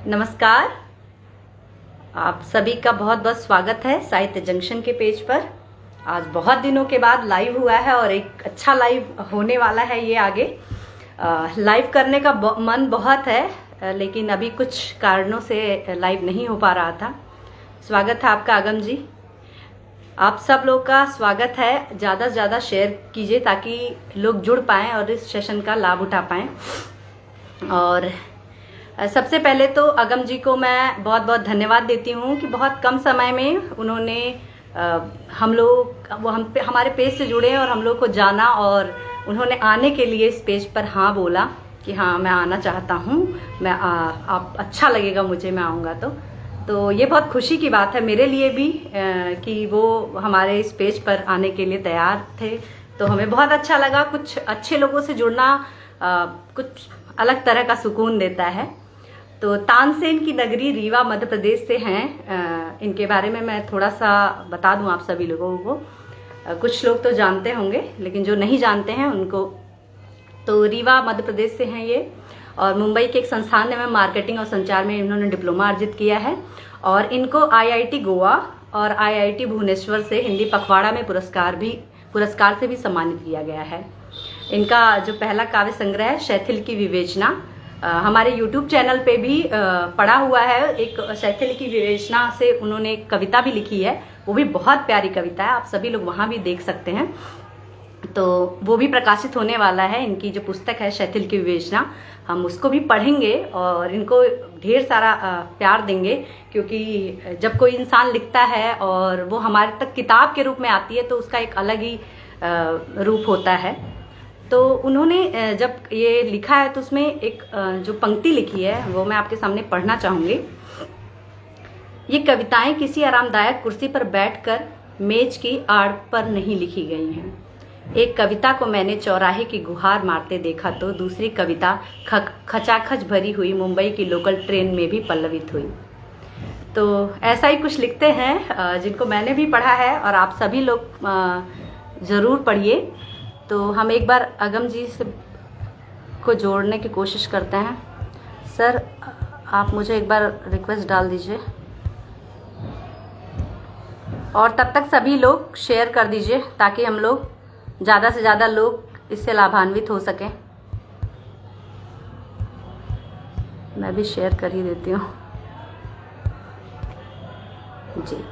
नमस्कार। आप सभी का बहुत बहुत स्वागत है साहित्य जंक्शन के पेज पर। आज बहुत दिनों के बाद लाइव हुआ है और एक अच्छा लाइव होने वाला है ये आगे। लाइव करने का मन बहुत है, लेकिन अभी कुछ कारणों से लाइव नहीं हो पा रहा था। स्वागत है आपका अगम जी। आप सब लोग का स्वागत है। ज़्यादा से ज़्यादा शेयर कीजिए ताकि लोग जुड़ पाएँ और इस सेशन का लाभ उठा पाएँ। और सबसे पहले तो अगम जी को मैं बहुत बहुत धन्यवाद देती हूँ कि बहुत कम समय में उन्होंने हमारे पेज से जुड़े और हम लोग को जाना और उन्होंने आने के लिए इस पेज पर हाँ बोला कि हाँ मैं आना चाहता हूँ, मैं आप अच्छा लगेगा मुझे, मैं आऊँगा। तो ये बहुत खुशी की बात है मेरे लिए भी कि वो हमारे इस पेज पर आने के लिए तैयार थे। तो हमें बहुत अच्छा लगा। कुछ अच्छे लोगों से जुड़ना कुछ अलग तरह का सुकून देता है। तो तानसेन की नगरी रीवा मध्य प्रदेश से हैं। इनके बारे में मैं थोड़ा सा बता दूं आप सभी लोगों को। कुछ लोग तो जानते होंगे लेकिन जो नहीं जानते हैं उनको। तो रीवा मध्य प्रदेश से हैं ये, और मुंबई के एक संस्थान में मार्केटिंग और संचार में इन्होंने डिप्लोमा अर्जित किया है। और इनको आईआईटी गोवा और आईआईटी भुवनेश्वर से हिंदी पखवाड़ा में पुरस्कार से भी सम्मानित किया गया है। इनका जो पहला काव्य संग्रह है शैथिल की विवेचना, हमारे YouTube चैनल पे भी पड़ा हुआ है। एक शैथिल की विवेचना से उन्होंने एक कविता भी लिखी है, वो भी बहुत प्यारी कविता है, आप सभी लोग वहाँ भी देख सकते हैं। तो वो भी प्रकाशित होने वाला है। इनकी जो पुस्तक है शैथिल की विवेचना, हम उसको भी पढ़ेंगे और इनको ढेर सारा प्यार देंगे, क्योंकि जब कोई इंसान लिखता है और वो हमारे तक किताब के रूप में आती है तो उसका एक अलग ही रूप होता है। तो उन्होंने जब ये लिखा है तो उसमें एक जो पंक्ति लिखी है वो मैं आपके सामने पढ़ना चाहूँगी। ये कविताएं किसी आरामदायक कुर्सी पर बैठकर मेज की आड़ पर नहीं लिखी गई हैं। एक कविता को मैंने चौराहे की गुहार मारते देखा तो दूसरी कविता खचाखच भरी हुई मुंबई की लोकल ट्रेन में भी पल्लवित हुई। तो ऐसा ही कुछ लिखते हैं जिनको मैंने भी पढ़ा है और आप सभी लोग ज़रूर पढ़िए। तो हम एक बार अगम जी से को जोड़ने की कोशिश करते हैं। सर, आप मुझे एक बार रिक्वेस्ट डाल दीजिए और तब तक सभी लोग शेयर कर दीजिए ताकि हम लोग ज़्यादा से ज़्यादा लोग इससे लाभान्वित हो सकें। मैं भी शेयर कर ही देती हूँ जी।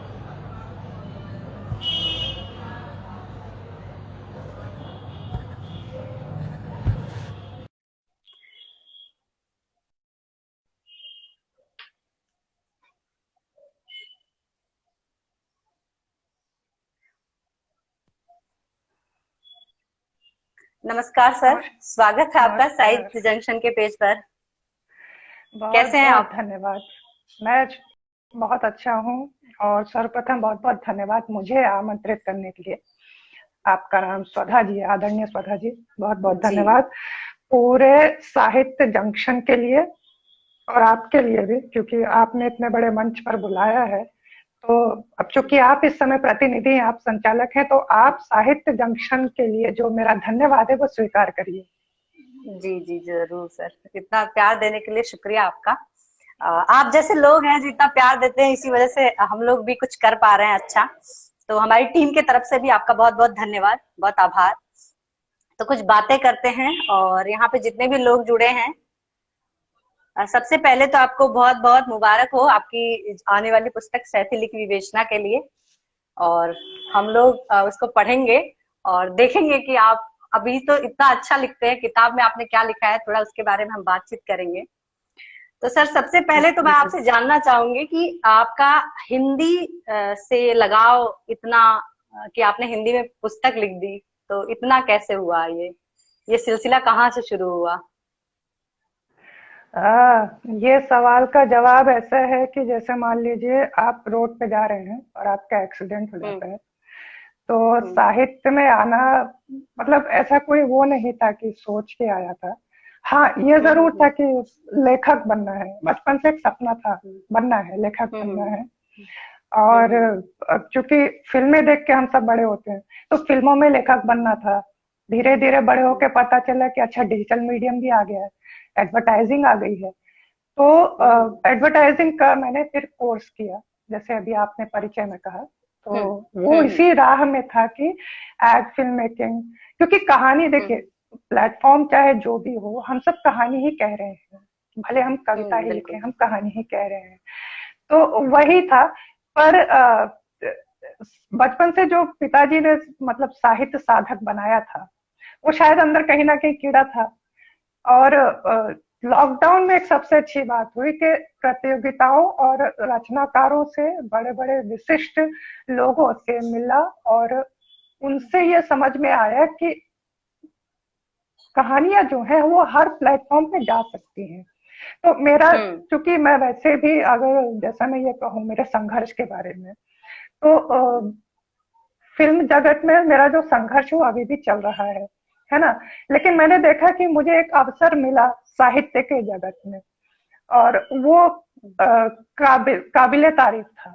नमस्कार सर, स्वागत है आपका साहित्य जंक्शन के पेज पर। बहुत कैसे हैं बहुत आप? धन्यवाद। मैं बहुत अच्छा हूँ और सर्वप्रथम बहुत बहुत धन्यवाद मुझे आमंत्रित करने के लिए। आपका नाम स्वधा जी है, आदरणीय स्वधा जी, बहुत बहुत जी धन्यवाद पूरे साहित्य जंक्शन के लिए और आपके लिए भी, क्योंकि आपने इतने बड़े मंच पर बुलाया है। तो अब चूंकि आप इस समय प्रतिनिधि हैं, आप संचालक हैं, तो आप साहित्य जंक्शन के लिए जो मेरा धन्यवाद है वो स्वीकार करिए। जी जी जरूर सर, इतना प्यार देने के लिए शुक्रिया आपका। आप जैसे लोग हैं जो इतना प्यार देते हैं, इसी वजह से हम लोग भी कुछ कर पा रहे हैं अच्छा। तो हमारी टीम की तरफ से भी आपका बहुत बहुत धन्यवाद, बहुत आभार। तो कुछ बातें करते हैं और यहाँ पे जितने भी लोग जुड़े हैं, सबसे पहले तो आपको बहुत बहुत मुबारक हो आपकी आने वाली पुस्तक शैथिली की विवेचना के लिए। और हम लोग उसको पढ़ेंगे और देखेंगे कि आप अभी तो इतना अच्छा लिखते हैं, किताब में आपने क्या लिखा है, थोड़ा उसके बारे में हम बातचीत करेंगे। तो सर, सबसे पहले तो मैं बिल्कुल। आपसे जानना चाहूंगी कि आपका हिंदी से लगाव इतना कि आपने हिंदी में पुस्तक लिख दी, तो इतना कैसे हुआ? ये सिलसिला कहाँ से शुरू हुआ? ये सवाल का जवाब ऐसा है कि जैसे मान लीजिए आप रोड पे जा रहे हैं और आपका एक्सीडेंट हो हम्म जाता है, तो हम्म साहित्य में आना मतलब ऐसा कोई वो नहीं था कि सोच के आया था। हाँ, ये जरूर था हम्म कि लेखक बनना है, बचपन से एक सपना था, हम्म बनना है, लेखक हम्म बनना है। हम्म और हम्म अब चूंकि फिल्में देख के हम सब बड़े होते हैं, तो फिल्मों में लेखक बनना था। धीरे धीरे बड़े होके पता चला कि अच्छा डिजिटल मीडियम भी आ गया है, एडवर्टाइजिंग आ गई है, तो एडवर्टाइजिंग का मैंने फिर कोर्स किया, जैसे अभी आपने परिचय में कहा। तो हम्म। वो हम्म। इसी राह में था कि एड फिल्म मेकिंग, क्योंकि कहानी हम्म। देखिए, प्लेटफॉर्म चाहे जो भी हो, हम सब कहानी ही कह रहे हैं। भले हम कविता ही लिखें, बिल्कुल। हम कहानी ही कह रहे हैं। तो वही था। पर बचपन से जो पिताजी ने मतलब साहित्य साधक बनाया था, वो शायद अंदर कहीं ना कहीं कीड़ा था। और लॉकडाउन में एक सबसे अच्छी बात हुई कि प्रतियोगिताओं और रचनाकारों से, बड़े बड़े विशिष्ट लोगों से मिला, और उनसे ये समझ में आया कि कहानियां जो है वो हर प्लेटफॉर्म पे जा सकती हैं। तो मेरा, हम्म। चूंकि मैं वैसे भी, अगर जैसा मैं ये कहूँ मेरे संघर्ष के बारे में, तो फिल्म जगत में मेरा जो संघर्ष वो अभी भी चल रहा है ना। लेकिन मैंने देखा कि मुझे एक अवसर मिला साहित्य के जगत में, और वो काबिले तारीफ था।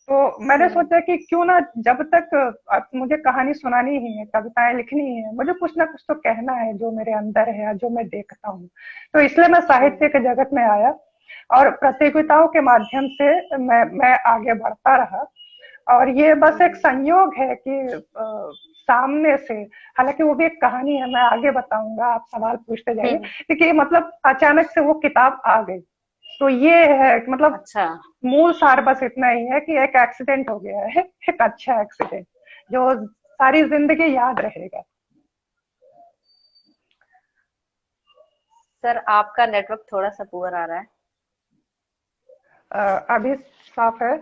तो मैंने हम्म। सोचा कि क्यों ना, जब तक मुझे कहानी सुनानी ही है, कविताएं लिखनी ही है, मुझे कुछ ना कुछ तो कहना है जो मेरे अंदर है या जो मैं देखता हूँ। तो इसलिए मैं साहित्य हम्म। के जगत में आया, और प्रतियोगिताओं के माध्यम से मैं आगे बढ़ता रहा। और ये बस एक हम्म। संयोग है कि सामने से, हालांकि वो भी एक कहानी है, मैं आगे बताऊंगा, आप सवाल पूछते जाइए। हम्म। क्योंकि मतलब अचानक से वो किताब आ गई। तो ये है कि मतलब अच्छा। मूल सार बस इतना ही है कि एक एक्सीडेंट हो गया है, एक अच्छा एक्सीडेंट जो सारी जिंदगी याद रहेगा। सर आपका नेटवर्क थोड़ा सा पुअर आ रहा है। अभी साफ है?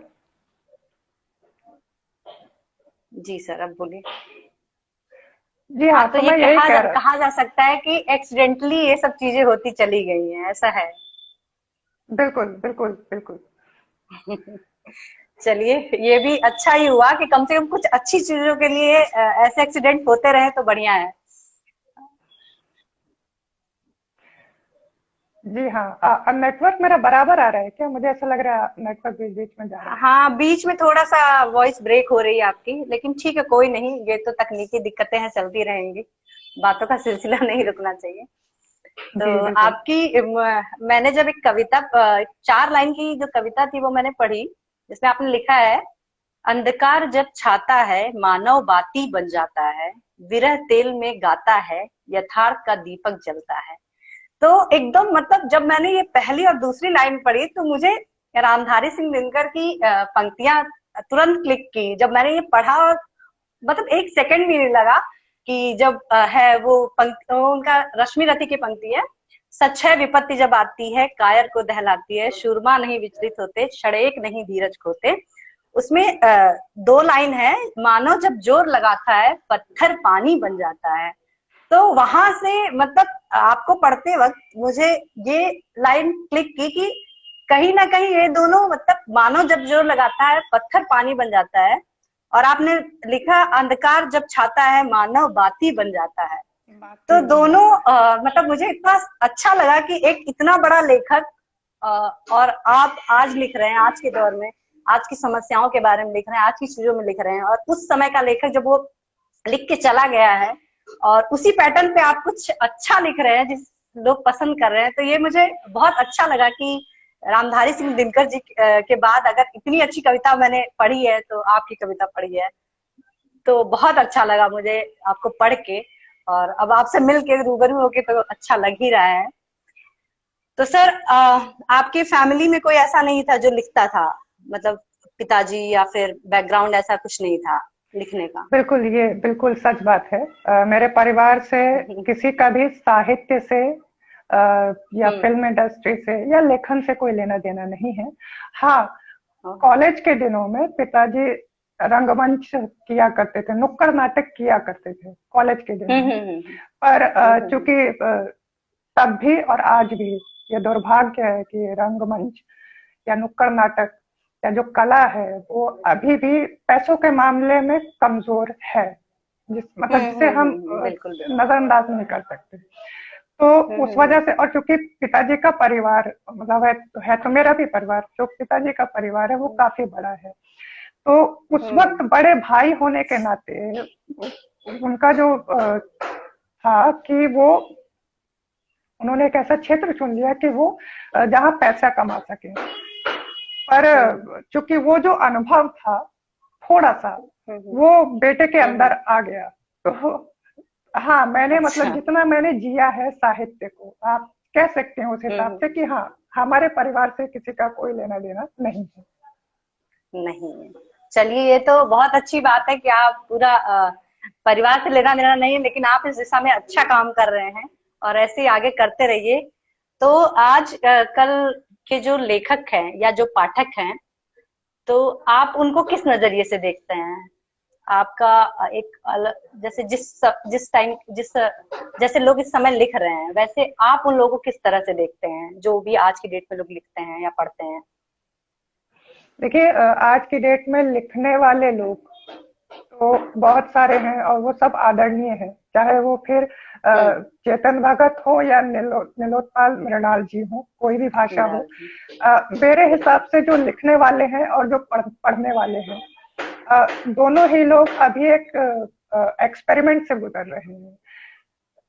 जी सर, अब बोलिए। जी हाँ, हाँ, तो तो ये मैं यही कह रहा कहा जा सकता है कि एक्सीडेंटली ये सब चीजें होती चली गई हैं, ऐसा है। बिल्कुल बिल्कुल बिल्कुल। चलिए, ये भी अच्छा ही हुआ कि कम से कम कुछ अच्छी चीजों के लिए ऐसे एक्सीडेंट होते रहे तो बढ़िया है। जी हाँ, नेटवर्क मेरा बराबर आ रहा है क्या? मुझे ऐसा लग रहा है नेटवर्क बीच बीच में जा रहा है। हाँ, बीच में थोड़ा सा वॉइस ब्रेक हो रही है आपकी, लेकिन ठीक है, कोई नहीं, ये तो तकनीकी दिक्कतें हैं, चलती रहेंगी। बातों का सिलसिला नहीं रुकना चाहिए। तो जी बिल्कुल। आपकी मैंने जब एक कविता 4 लाइन की जो कविता थी वो मैंने पढ़ी, जिसमें आपने लिखा है, अंधकार जब छाता है मानव बाती बन जाता है, विरह तेल में गाता है, यथार्थ का दीपक जलता है। तो एकदम मतलब जब मैंने ये पहली और दूसरी लाइन पढ़ी तो मुझे रामधारी सिंह दिनकर की पंक्तियां तुरंत क्लिक की। जब मैंने ये पढ़ा, और मतलब एक सेकंड भी नहीं लगा कि जब है वो पंक्ति, उनका रश्मि रथी की पंक्ति है, सच है विपत्ति जब आती है कायर को दहलाती है, शूरमा नहीं विचलित होते, क्षणेक नहीं धीरज खोते। उसमें 2 लाइन है, मानो जब जोर लगाता है पत्थर पानी बन जाता है। तो वहां से मतलब आपको पढ़ते वक्त मुझे ये लाइन क्लिक की कि कहीं ना कहीं ये दोनों मतलब, मानो जब जोर लगाता है पत्थर पानी बन जाता है, और आपने लिखा अंधकार जब छाता है मानव बाती बन जाता है। बात ही तो बन दोनों जाता है। मतलब मुझे इतना अच्छा लगा कि एक इतना बड़ा लेखक, अ, और आप आज लिख रहे हैं, आज के दौर में आज की समस्याओं के बारे में लिख रहे हैं, आज की चीजों में लिख रहे हैं, और उस समय का लेखक जब वो लिख के चला गया है और उसी पैटर्न पे आप कुछ अच्छा लिख रहे हैं जिस लोग पसंद कर रहे हैं, तो ये मुझे बहुत अच्छा लगा कि रामधारी सिंह दिनकर जी के बाद अगर इतनी अच्छी कविता मैंने पढ़ी है तो आपकी कविता पढ़ी है। तो बहुत अच्छा लगा मुझे आपको पढ़ के, और अब आपसे मिल के रूबरू होके तो अच्छा लग ही रहा है। तो सर आपके फैमिली में कोई ऐसा नहीं था जो लिखता था, मतलब पिताजी या फिर बैकग्राउंड ऐसा कुछ नहीं था लिखने का? बिल्कुल, ये बिल्कुल सच बात है। मेरे परिवार से किसी का भी साहित्य से या हम्म। फिल्म इंडस्ट्री से या लेखन से कोई लेना देना नहीं है। हाँ, हम्म। कॉलेज के दिनों में पिताजी रंगमंच किया करते थे, नुक्कड़ नाटक किया करते थे कॉलेज के दिनों हम्म। में। हम्म। पर हम्म। चूंकि तब भी और आज भी ये दुर्भाग्य है कि रंगमंच या नुक्कड़ नाटक या जो कला है वो अभी भी पैसों के मामले में कमजोर है, मतलब जिसे हम बिल्कुल बिल्कुल। नजरअंदाज नहीं कर सकते। तो उस वजह से, और चूंकि पिताजी का परिवार मतलब है तो मेरा भी परिवार, जो पिताजी का परिवार है वो काफी बड़ा है। तो उस हम्म। वक्त बड़े भाई होने के नाते उनका जो था कि वो उन्होंने एक ऐसा क्षेत्र चुन लिया कि वो जहाँ पैसा कमा सके। पर चूंकि वो जो अनुभव था थोड़ा सा, वो बेटे के अंदर आ गया। तो हाँ, मैंने मतलब अच्छा। जितना मैंने जिया है साहित्य को, आप कह सकते हैं उस हिसाब से कि हाँ, हमारे परिवार से किसी का कोई लेना देना नहीं है। नहीं है। चलिए, ये तो बहुत अच्छी बात है कि आप पूरा परिवार से लेना देना नहीं है, लेकिन आप इस दिशा में अच्छा काम कर रहे हैं और ऐसे ही आगे करते रहिए। तो आज कल के जो लेखक हैं या जो पाठक हैं, तो आप उनको किस नजरिए से देखते हैं? आपका एक अलग, जैसे जिस टाइम जैसे लोग इस समय लिख रहे हैं, वैसे आप उन लोगों को किस तरह से देखते हैं जो भी आज की डेट में लोग लिखते हैं या पढ़ते हैं? देखिए, आज की डेट में लिखने वाले लोग तो बहुत सारे हैं और वो सब आदरणीय हैं, चाहे वो फिर हम्म। चेतन भगत हो या नीलोत्पल मृणाल जी हो, कोई भी भाषा हो। मृणाल जी। मेरे हिसाब से जो लिखने वाले हैं और जो पढ़ने वाले हैं, दोनों ही लोग अभी एक एक्सपेरिमेंट से गुजर रहे हैं।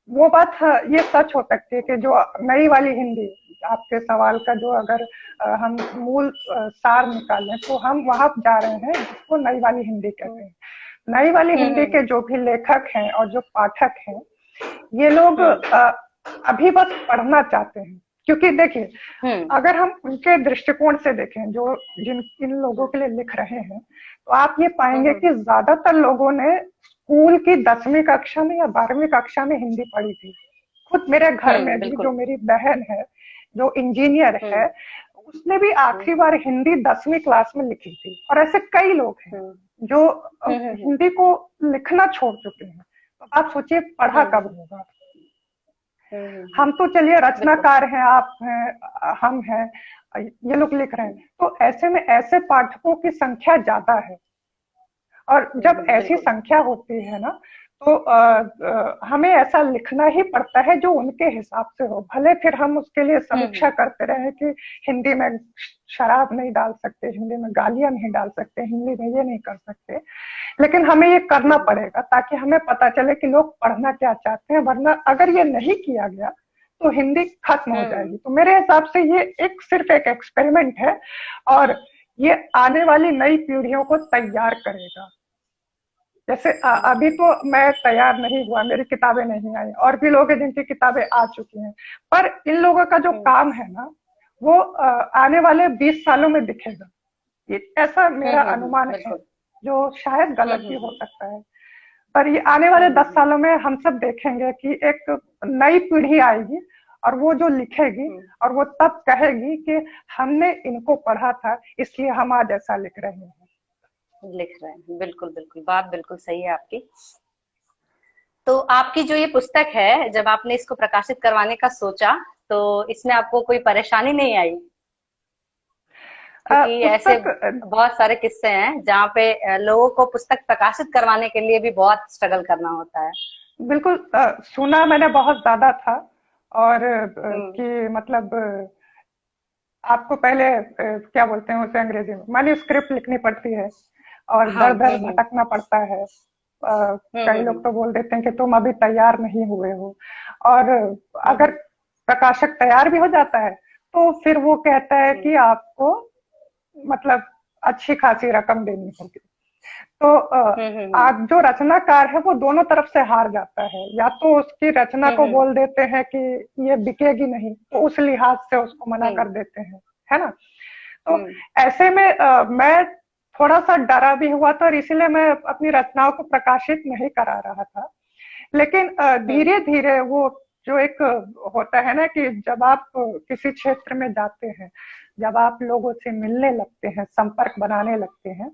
वो बात, हाँ, ये सच हो सकती है कि जो नई वाली हिंदी, आपके सवाल का जो अगर हम मूल सार निकालें तो हम वहां जा रहे हैं जिसको नई वाली हिंदी कहते हैं। नई वाली हिंदी के जो भी लेखक हैं और जो पाठक हैं, ये लोग अभी बस पढ़ना चाहते हैं। क्योंकि देखिए, अगर हम उनके दृष्टिकोण से देखें जो जिन इन लोगों के लिए लिख रहे हैं, तो आप ये पाएंगे कि ज्यादातर लोगों ने स्कूल की 10वीं कक्षा में या 12वीं कक्षा में हिंदी पढ़ी थी। खुद मेरे घर में भी जो बिल्कुल। मेरी बहन है, जो इंजीनियर है, उसने भी आखिरी बार हिंदी 10वीं क्लास में लिखी थी। और ऐसे कई लोग हैं जो हिंदी को लिखना छोड़ चुके हैं। तो आप सोचिए पढ़ा कब होगा। हम तो चलिए बिल्कुल। रचनाकार हैं, आप हैं, हम हैं, ये लोग लिख रहे हैं, तो ऐसे में ऐसे पाठकों की संख्या ज्यादा है। और जब ऐसी बिल्कुल। संख्या होती है ना, तो हमें ऐसा लिखना ही पड़ता है जो उनके हिसाब से हो। भले फिर हम उसके लिए समीक्षा करते रहे कि हिंदी में शराब नहीं डाल सकते, हिंदी में गालियां नहीं डाल सकते, हिंदी में ये नहीं कर सकते, लेकिन हमें ये करना पड़ेगा ताकि हमें पता चले कि लोग पढ़ना क्या चाहते हैं। वरना अगर ये नहीं किया गया तो हिंदी खत्म हो जाएगी। तो मेरे हिसाब से ये एक सिर्फ एक एक्सपेरिमेंट है और ये आने वाली नई पीढ़ियों को तैयार करेगा। जैसे अभी तो मैं तैयार नहीं हुआ, मेरी किताबें नहीं आई, और भी लोग हैं जिनकी किताबें आ चुकी हैं, पर इन लोगों का जो काम है ना, वो आने वाले 20 सालों में दिखेगा। ये ऐसा मेरा अनुमान है, बिल्कुल। जो शायद गलत भी हो सकता है। पर ये आने वाले 10 सालों में हम सब देखेंगे कि एक नई पीढ़ी आएगी और वो जो लिखेगी और वो तब कहेगी कि हमने इनको पढ़ा था, इसलिए हम आज ऐसा लिख रहे हैं। बिल्कुल बिल्कुल, बात बिल्कुल सही है आपकी। तो आपकी जो ये पुस्तक है, जब आपने इसको प्रकाशित करवाने का सोचा, तो इसमें आपको कोई परेशानी नहीं आई? क्योंकि ऐसे पुस्तक, बहुत सारे किस्से हैं जहाँ पे लोगों को पुस्तक प्रकाशित करवाने के लिए भी बहुत स्ट्रगल करना होता है। बिल्कुल, सुना मैंने बहुत ज्यादा था। और कि मतलब आपको पहले क्या बोलते हैं उसे अंग्रेजी में, मैन्युस्क्रिप्ट लिखनी पड़ती है और हाँ। दर दर भटकना पड़ता है। कई लोग तो बोल देते हैं कि तुम अभी तैयार नहीं हुए हो। और अगर प्रकाशक तैयार भी हो जाता है तो फिर वो कहता है कि आपको मतलब अच्छी खासी रकम देनी होगी। तो आज जो रचनाकार है वो दोनों तरफ से हार जाता है। या तो उसकी रचना को बोल देते हैं कि ये बिकेगी नहीं, तो उस लिहाज से उसको मना कर देते हैं, है ना। तो ऐसे में मैं थोड़ा सा डरा भी हुआ था और इसीलिए मैं अपनी रचनाओं को प्रकाशित नहीं करा रहा था। लेकिन धीरे धीरे वो जो एक होता है ना कि जब आप किसी क्षेत्र में जाते हैं, जब आप लोगों से मिलने लगते हैं, संपर्क बनाने लगते हैं,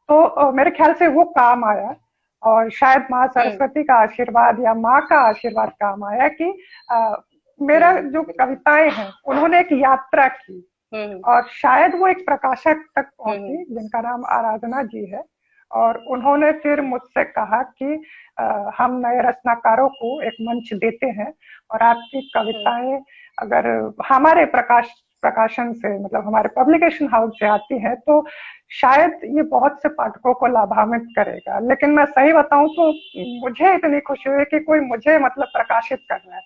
तो मेरे ख्याल से वो काम आया। और शायद माँ सरस्वती का आशीर्वाद या माँ का आशीर्वाद काम आया कि मेरा जो कविताएं हैं उन्होंने एक यात्रा की और शायद वो एक प्रकाशक तक पहुंची जिनका नाम आराधना जी है। और उन्होंने फिर मुझसे कहा कि हम नए रचनाकारों को एक मंच देते हैं और आपकी कविताएं अगर हमारे प्रकाशन से, मतलब हमारे पब्लिकेशन हाउस से आती है, तो शायद ये बहुत से पाठकों को लाभान्वित करेगा। लेकिन मैं सही बताऊं तो मुझे इतनी खुशी हुई कि कोई मुझे मतलब प्रकाशित कर रहा है।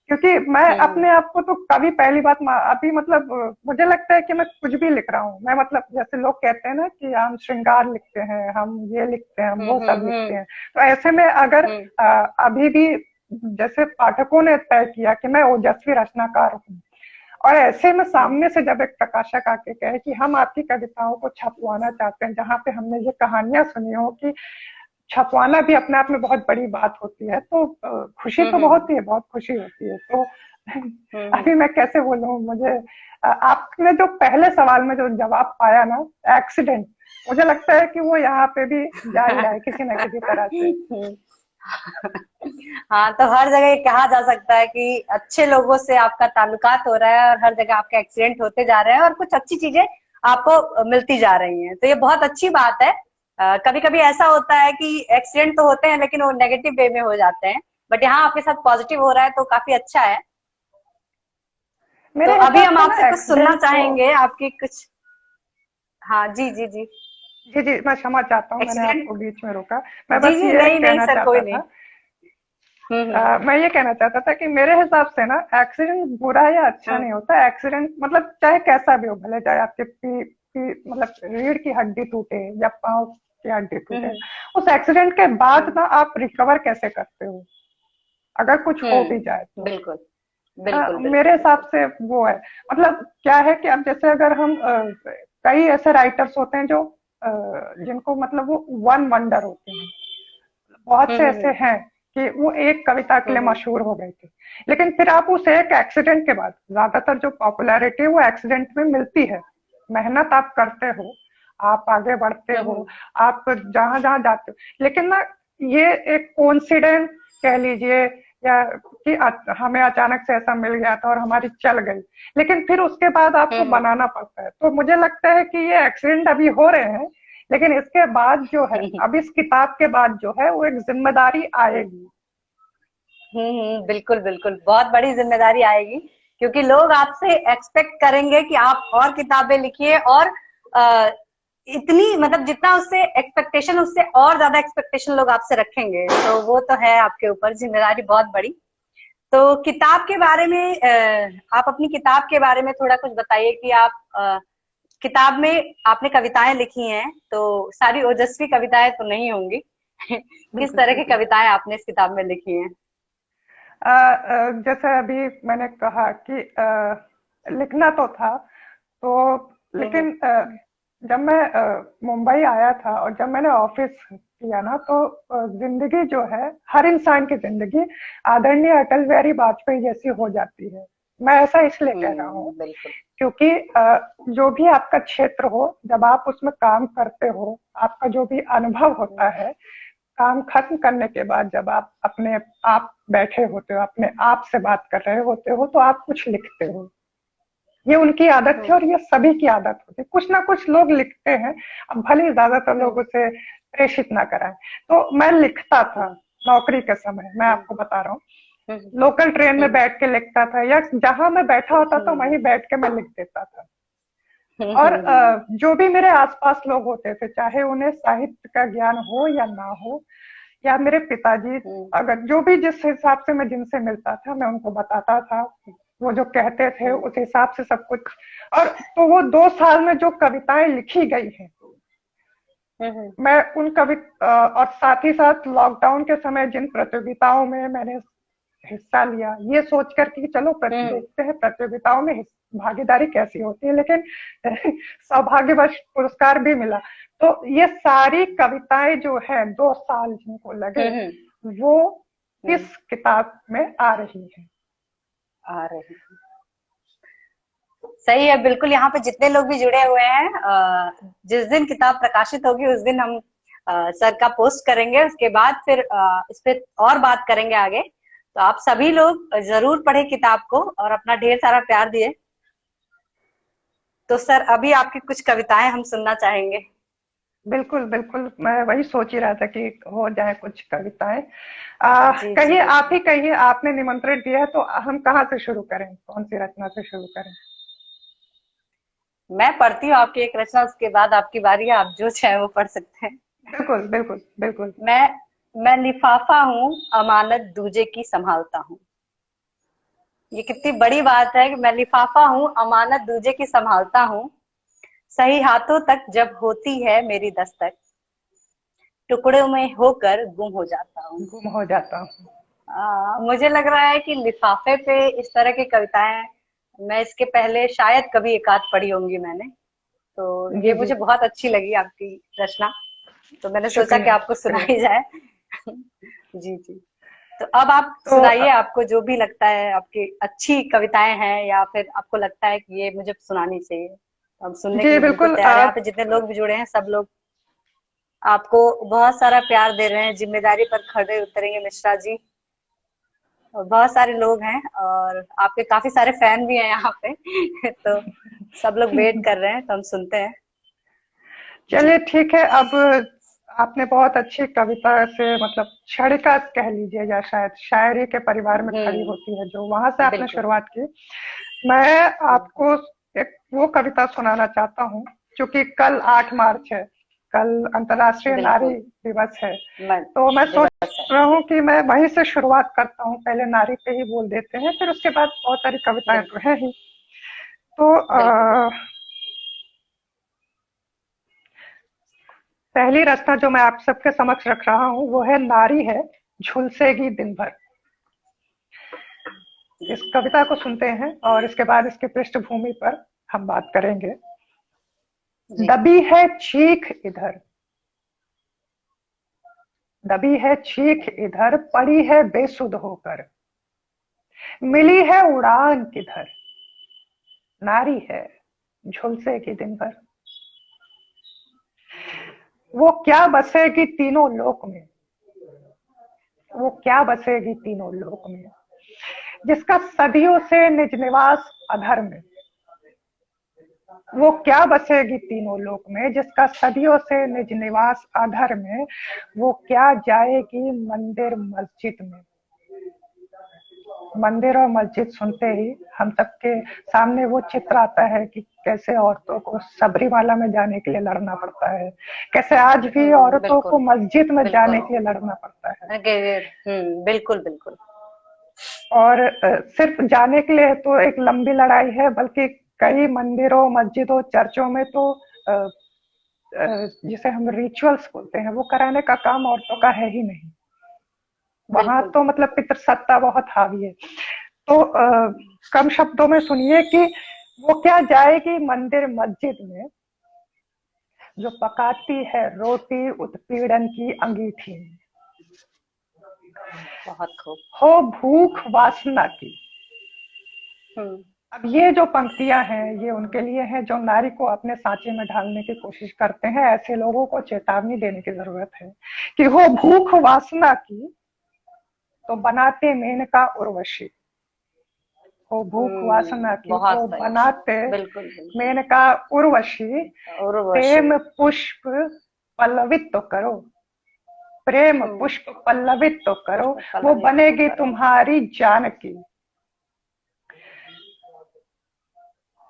क्योंकि मैं हम्म अपने आप को तो कभी पहली बात अभी मतलब मुझे लगता है कि मैं कुछ भी लिख रहा हूँ। मैं मतलब जैसे लोग कहते हैं ना कि हम श्रृंगार लिखते हैं, हम ये लिखते हैं, हम वो सब लिखते हैं। तो ऐसे में अगर हम्म अभी भी जैसे पाठकों ने तय किया कि मैं ओजस्वी रचनाकार हूँ, और ऐसे में हम्म सामने से जब एक प्रकाशक आके कहे कि हम आपकी कविताओं को छपवाना चाहते हैं, जहाँ पे हमने ये कहानियां सुनी हो कि छपवाना भी अपने आप में बहुत बड़ी बात होती है, तो खुशी तो हम्म बहुत ही है, बहुत खुशी होती है। तो हम्म अभी मैं कैसे बोलूं, मुझे आपने जो पहले सवाल में जो जवाब पाया ना, एक्सीडेंट, मुझे लगता है कि वो यहाँ पे भी जा ही रहा है किसी न किसी तरह से। हम्म। हाँ, तो हर जगह ये कहा जा सकता है कि अच्छे लोगों से आपका ताल्लुकात हो रहा है और हर जगह आपके एक्सीडेंट होते जा रहे हैं और कुछ अच्छी चीजें आपको मिलती जा रही हैं, तो ये बहुत अच्छी बात है। कभी कभी ऐसा होता है कि एक्सीडेंट तो होते हैं लेकिन वो नेगेटिव वे में हो जाते हैं, बट यहाँ आपके साथ पॉजिटिव हो रहा है तो काफी अच्छा है। तो मेरे अभी हिसाब हम से आपसे ना कुछ सुनना एक्सीडेंट तो, चाहेंगे, आपकी कुछ। हाँ जी जी जी। जी जी, मैं क्षमा चाहता हूँ, मैंने एक्सीडेंट। आपको बीच में रोका। मैं जी बस जी, ये नहीं नहीं कहना सर, कोई चाहता नहीं। था, हम्म। मैं ये कहना चाहता था कि मेरे हिसाब से ना एक्सीडेंट बुरा या अच्छा हम्म नहीं होता। एक्सीडेंट मतलब चाहे कैसा भी हो, भले चाहे आपके मतलब रीढ़ की हड्डी टूटे या पाँव की हड्डी टूटे, हम्म उस एक्सीडेंट के बाद हम्म ना आप रिकवर कैसे करते हो, अगर कुछ हो भी जाए तो। बिल्कुल बिल्कुल मेरे बिल्कुल हिसाब बिल्कुल। से वो है। मतलब क्या है कि अब जैसे अगर हम कई ऐसे राइटर्स होते हैं जो जिनको मतलब वो वन वंडर होते हैं, बहुत से ऐसे हम्म हैं कि वो एक कविता के लिए हम्म मशहूर हो गए थे, लेकिन फिर आप उस एक एक्सीडेंट के बाद, ज्यादातर जो पॉपुलैरिटी है वो एक्सीडेंट में मिलती है। मेहनत आप करते हो, आप आगे बढ़ते हो, हम्म आप जहां जहां जाते हो, लेकिन ना ये एक कोइंसिडेंस कह लीजिए, या कि हमें अचानक से ऐसा मिल गया था और हमारी चल गई, लेकिन फिर उसके बाद आपको हम्म बनाना पड़ता है। तो मुझे लगता है कि ये एक्सीडेंट अभी हो रहे हैं, लेकिन इसके बाद जो है, हम्म अब इस किताब के बाद जो है वो एक जिम्मेदारी आएगी। बिल्कुल बिल्कुल, बहुत बड़ी जिम्मेदारी आएगी, क्योंकि लोग आपसे एक्सपेक्ट करेंगे कि आप और किताबें लिखिए और अ, इतनी मतलब जितना उससे एक्सपेक्टेशन, उससे और ज्यादा एक्सपेक्टेशन लोग आपसे रखेंगे, तो वो तो है आपके ऊपर जिम्मेदारी बहुत बड़ी। तो किताब के बारे में आप अपनी किताब के बारे में थोड़ा कुछ बताइए कि आप किताब में आपने कविताएं लिखी हैं, तो सारी ओजस्वी कविताएं तो नहीं होंगी। किस बिल्कुल तरह की बिल्कुल। कविताएं आपने इस किताब में लिखी हैं? जैसे अभी मैंने कहा कि लिखना तो था, तो हम्म लेकिन जब मैं मुंबई आया था और जब मैंने ऑफिस किया ना, तो जिंदगी जो है, हर इंसान की जिंदगी आदरणीय अटल बिहारी वाजपेयी जैसी हो जाती है। मैं ऐसा इसलिए कह रहा हूँ बिल्कुल। क्योंकि जो भी आपका क्षेत्र हो, जब आप उसमें काम करते हो, आपका जो भी अनुभव होता है, काम खत्म करने के बाद जब आप अपने आप बैठे होते हो, अपने आप से बात कर रहे होते हो, तो आप कुछ लिखते हो। ये उनकी आदत थी हम्म और ये सभी की आदत होती है, कुछ ना कुछ लोग लिखते हैं। अब भले ही ज्यादातर लोग हम्म उसे प्रेषित ना कराएं। तो मैं लिखता था हम्म नौकरी के समय, मैं हम्म आपको बता रहा हूँ, हम्म लोकल ट्रेन में हम्म बैठ के लिखता था, या जहां मैं बैठा होता था हम्म वहीं बैठ के मैं लिख देता था। हम्म और हम्म हम्म जो भी मेरे आसपास लोग होते थे, चाहे उन्हें साहित्य का ज्ञान हो या ना हो, या मेरे पिताजी, हम्म अगर जो भी जिस हिसाब से मैं जिनसे मिलता था मैं उनको बताता था, वो जो कहते थे हम्म उस हिसाब से सब कुछ। और तो वो 2 साल में जो कविताएं लिखी गई हैं, हम्म मैं उन और साथ ही साथ लॉकडाउन के समय जिन प्रतियोगिताओं में मैंने हिस्सा लिया, ये सोच कर कि चलो हम्म देखते हैं प्रतियोगिताओं में भागीदारी कैसी होती है, लेकिन सौभाग्यवश पुरस्कार भी मिला। तो ये सारी कविताएं जो है, 2 साल जिनको लगे, हम्म वो हम्म इस किताब में आ रही है। आ रहे हैं। सही है, बिल्कुल। यहाँ पे जितने लोग भी जुड़े हुए हैं, जिस दिन किताब प्रकाशित होगी उस दिन हम सर का पोस्ट करेंगे, उसके बाद फिर इस पे और बात करेंगे आगे। तो आप सभी लोग जरूर पढ़े किताब को और अपना ढेर सारा प्यार दिए। तो सर, अभी आपकी कुछ कविताएं हम सुनना चाहेंगे। बिल्कुल बिल्कुल, मैं वही सोच ही रहा था कि हो जाए कुछ कविताएं। जी जी कहिए, आप बिल्कुल। ही कहिए, आपने निमंत्रण दिया है तो हम कहाँ से शुरू करें, कौन सी रचना से शुरू करें? मैं पढ़ती हूँ आपकी एक रचना, उसके बाद आपकी बारी है, आप जो चाहे वो पढ़ सकते हैं। बिल्कुल बिल्कुल बिल्कुल। मैं मैं लिफाफा हूँ, अमानत दूजे की संभालता हूँ। ये कितनी बड़ी बात है कि मैं लिफाफा हूँ, अमानत दूजे की संभालता हूँ, सही हाथों तक जब होती है मेरी दस्तक, टुकड़ों में होकर गुम हो जाता हूँ। गुम हो जाता हूँ। मुझे लग रहा है कि लिफाफे पे इस तरह की कविताएं मैं इसके पहले शायद कभी एक आध पढ़ी होंगी मैंने, तो ये जी जी, मुझे बहुत अच्छी लगी आपकी रचना, तो मैंने सोचा कि शुक्रिया आपको शुक्रिया। सुनाई जाए। जी जी। तो अब आप तो सुनाइए, आपको जो भी लगता है आपकी अच्छी कविताएं हैं या फिर आपको लगता है कि ये मुझे सुनानी चाहिए, तो हम सुनने के जी लिए बिल्कुल बिल्कुल। तैयार हैं। यहाँ पे जितने लोग भी जुड़े हैं सब लोग आपको बहुत सारा प्यार दे रहे हैं। जिम्मेदारी पर खड़े उतरेंगे मिश्रा जी, और बहुत सारे लोग हैं और आपके काफी सारे फैन भी हैं यहाँ पे। तो सब लोग वेट कर रहे हैं, तो हम सुनते हैं। जी। चलिए ठीक है। अब आपने बहुत अच्छी कविता से, मतलब क्षणिका कह लीजिए, या शायद शायरी के परिवार में खड़ी होती है, जो वहां से आपने बिल्कुल। शुरुआत की। मैं आपको एक वो कविता सुनाना चाहता हूँ, क्योंकि कल 8 मार्च है, कल अंतर्राष्ट्रीय नारी बिल्कुल। दिवस है। मन तो मैं सोच दिवस है। रहा हूँ कि मैं वहीं से शुरुआत करता हूँ, पहले नारी पे ही बोल देते हैं, फिर उसके बाद बहुत सारी कविताएं तो बिल्कुल है ही। तो बिल्कुल। पहली रचना जो मैं आप सबके समक्ष रख रहा हूँ वो है नारी है झुलसेगी दिन भर। इस कविता को सुनते हैं और इसके बाद इसकी पृष्ठभूमि पर हम बात करेंगे। जी। दबी है चीख इधर, दबी है चीख इधर, पड़ी है बेसुध होकर, मिली है उड़ान किधर, नारी है झुलसेगी दिन भर। वो क्या बसेगी तीनों लोक में, वो क्या बसेगी तीनों लोक में, जिसका सदियों से निज निवास अधर में। वो क्या बसेगी तीनों लोक में, जिसका सदियों से निज निवास अधर में। वो क्या जाएगी मंदिर मस्जिद में। मंदिर और मस्जिद सुनते ही हम सबके सामने वो चित्र आता है कि कैसे औरतों को सबरीमाला में जाने के लिए लड़ना पड़ता है, कैसे आज भी औरतों को बिल्कुल मस्जिद में बिल्कुल। जाने के लिए लड़ना पड़ता है। बिल्कुल बिल्कुल। और सिर्फ जाने के लिए तो एक लंबी लड़ाई है, बल्कि कई मंदिरों, मस्जिदों, चर्चों में तो जिसे हम रिचुअल्स बोलते हैं, वो कराने का काम औरतों का है ही नहीं। वहां बिल्कुल तो मतलब पितृसत्ता बहुत हावी है। तो कम शब्दों में सुनिए कि वो क्या जाएगी मंदिर मस्जिद में, जो पकाती है रोटी उत्पीड़न की अंगीठी में। बहुत खूब। हो भूख वासना की। हम्म। अब ये जो पंक्तियां हैं ये उनके लिए हैं जो नारी को अपने सांचे में ढालने की कोशिश करते हैं। ऐसे लोगों को चेतावनी देने की जरूरत है कि हो भूख वासना की, तो बनाते मेनका उर्वशी। हो भूख वासना की, बहुत तो सही। बनाते बिल्कुल बिल्कुल। मेनका उर्वशी। उर्वशी। प्रेम पुष्प पल्लवित तो करो, प्रेम पुष्प पल्लवित तो करो, पुष्प वो पल्लवित तो बनेगी करो। तुम्हारी जानकी।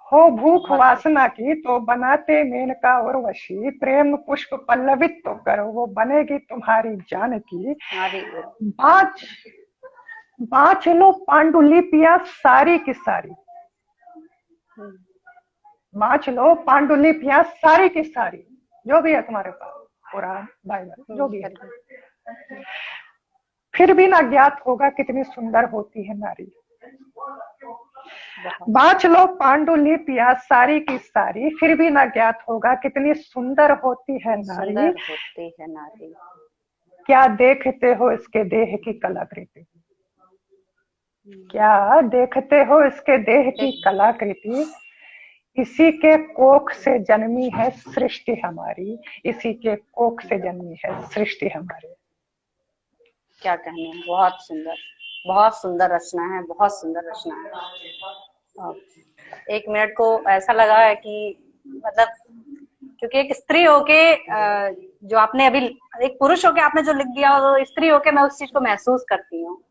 हो भूख बहुत खूब। वासना की, तो बनाते मेनका उर्वशी। प्रेम पुष्प पल्लवित तो करो, वो बनेगी तुम्हारी जानकी। नारी। बाँच बाँच लो पांडुलिपियां सारी की सारी, हम्म। बाँच लो पांडुलिपियां सारी की सारी, जो भी है तुम्हारे पास, कुरान बाइबल जो भी है। बिल्कुल। फिर भी ना ज्ञात होगा कितनी सुंदर होती है नारी। बहुत बाँच लो पांडुलिपियां सारी की सारी, फिर भी ना ज्ञात होगा कितनी सुंदर होती है नारी। सुंदर होती है नारी। क्या देखते हो इसके देह की कलाकृति, क्या देखते हो इसके देह की कलाकृति। इसी के कोख से जन्मी है सृष्टि हमारी, इसी के कोख से जन्मी है सृष्टि हमारी। क्या कहने, बहुत सुंदर रचना है, बहुत सुंदर रचना है। और 1 मिनट को ऐसा लगा है कि मतलब, क्योंकि एक स्त्री होके जो आपने अभी, एक पुरुष होके आपने जो लिख दिया, वो स्त्री होके मैं उस चीज को महसूस करती हूँ।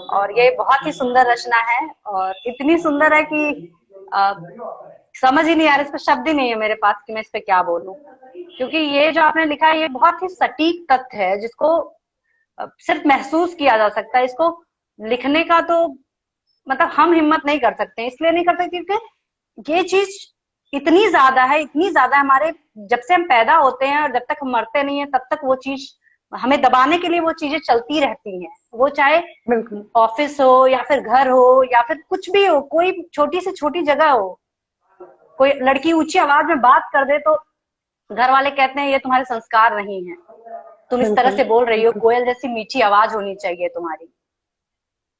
और ये बहुत ही सुंदर रचना है, और इतनी सुंदर है कि अ, समझ ही नहीं आ रहा, इस पे शब्द ही नहीं है मेरे पास कि मैं इस पे क्या बोलूं। क्योंकि ये जो आपने लिखा है ये बहुत ही सटीक तथ्य है, जिसको सिर्फ महसूस किया जा सकता है। इसको लिखने का तो मतलब हम हिम्मत नहीं कर सकते, इसलिए नहीं कर सकते क्योंकि ये चीज इतनी ज्यादा है, इतनी ज्यादा हमारे, जब से हम पैदा होते हैं और जब तक हम मरते नहीं है तब तक वो चीज हमें दबाने के लिए वो चीजें चलती रहती हैं। वो चाहे बिल्कुल ऑफिस हो या फिर घर हो या फिर कुछ भी हो, कोई छोटी से छोटी जगह हो, कोई लड़की ऊंची आवाज में बात कर दे तो घर वाले कहते हैं ये तुम्हारे संस्कार नहीं है, तुम इस तरह बिल्कुल से बोल रही हो, बिल्कुल। कोयल जैसी मीठी आवाज होनी चाहिए तुम्हारी।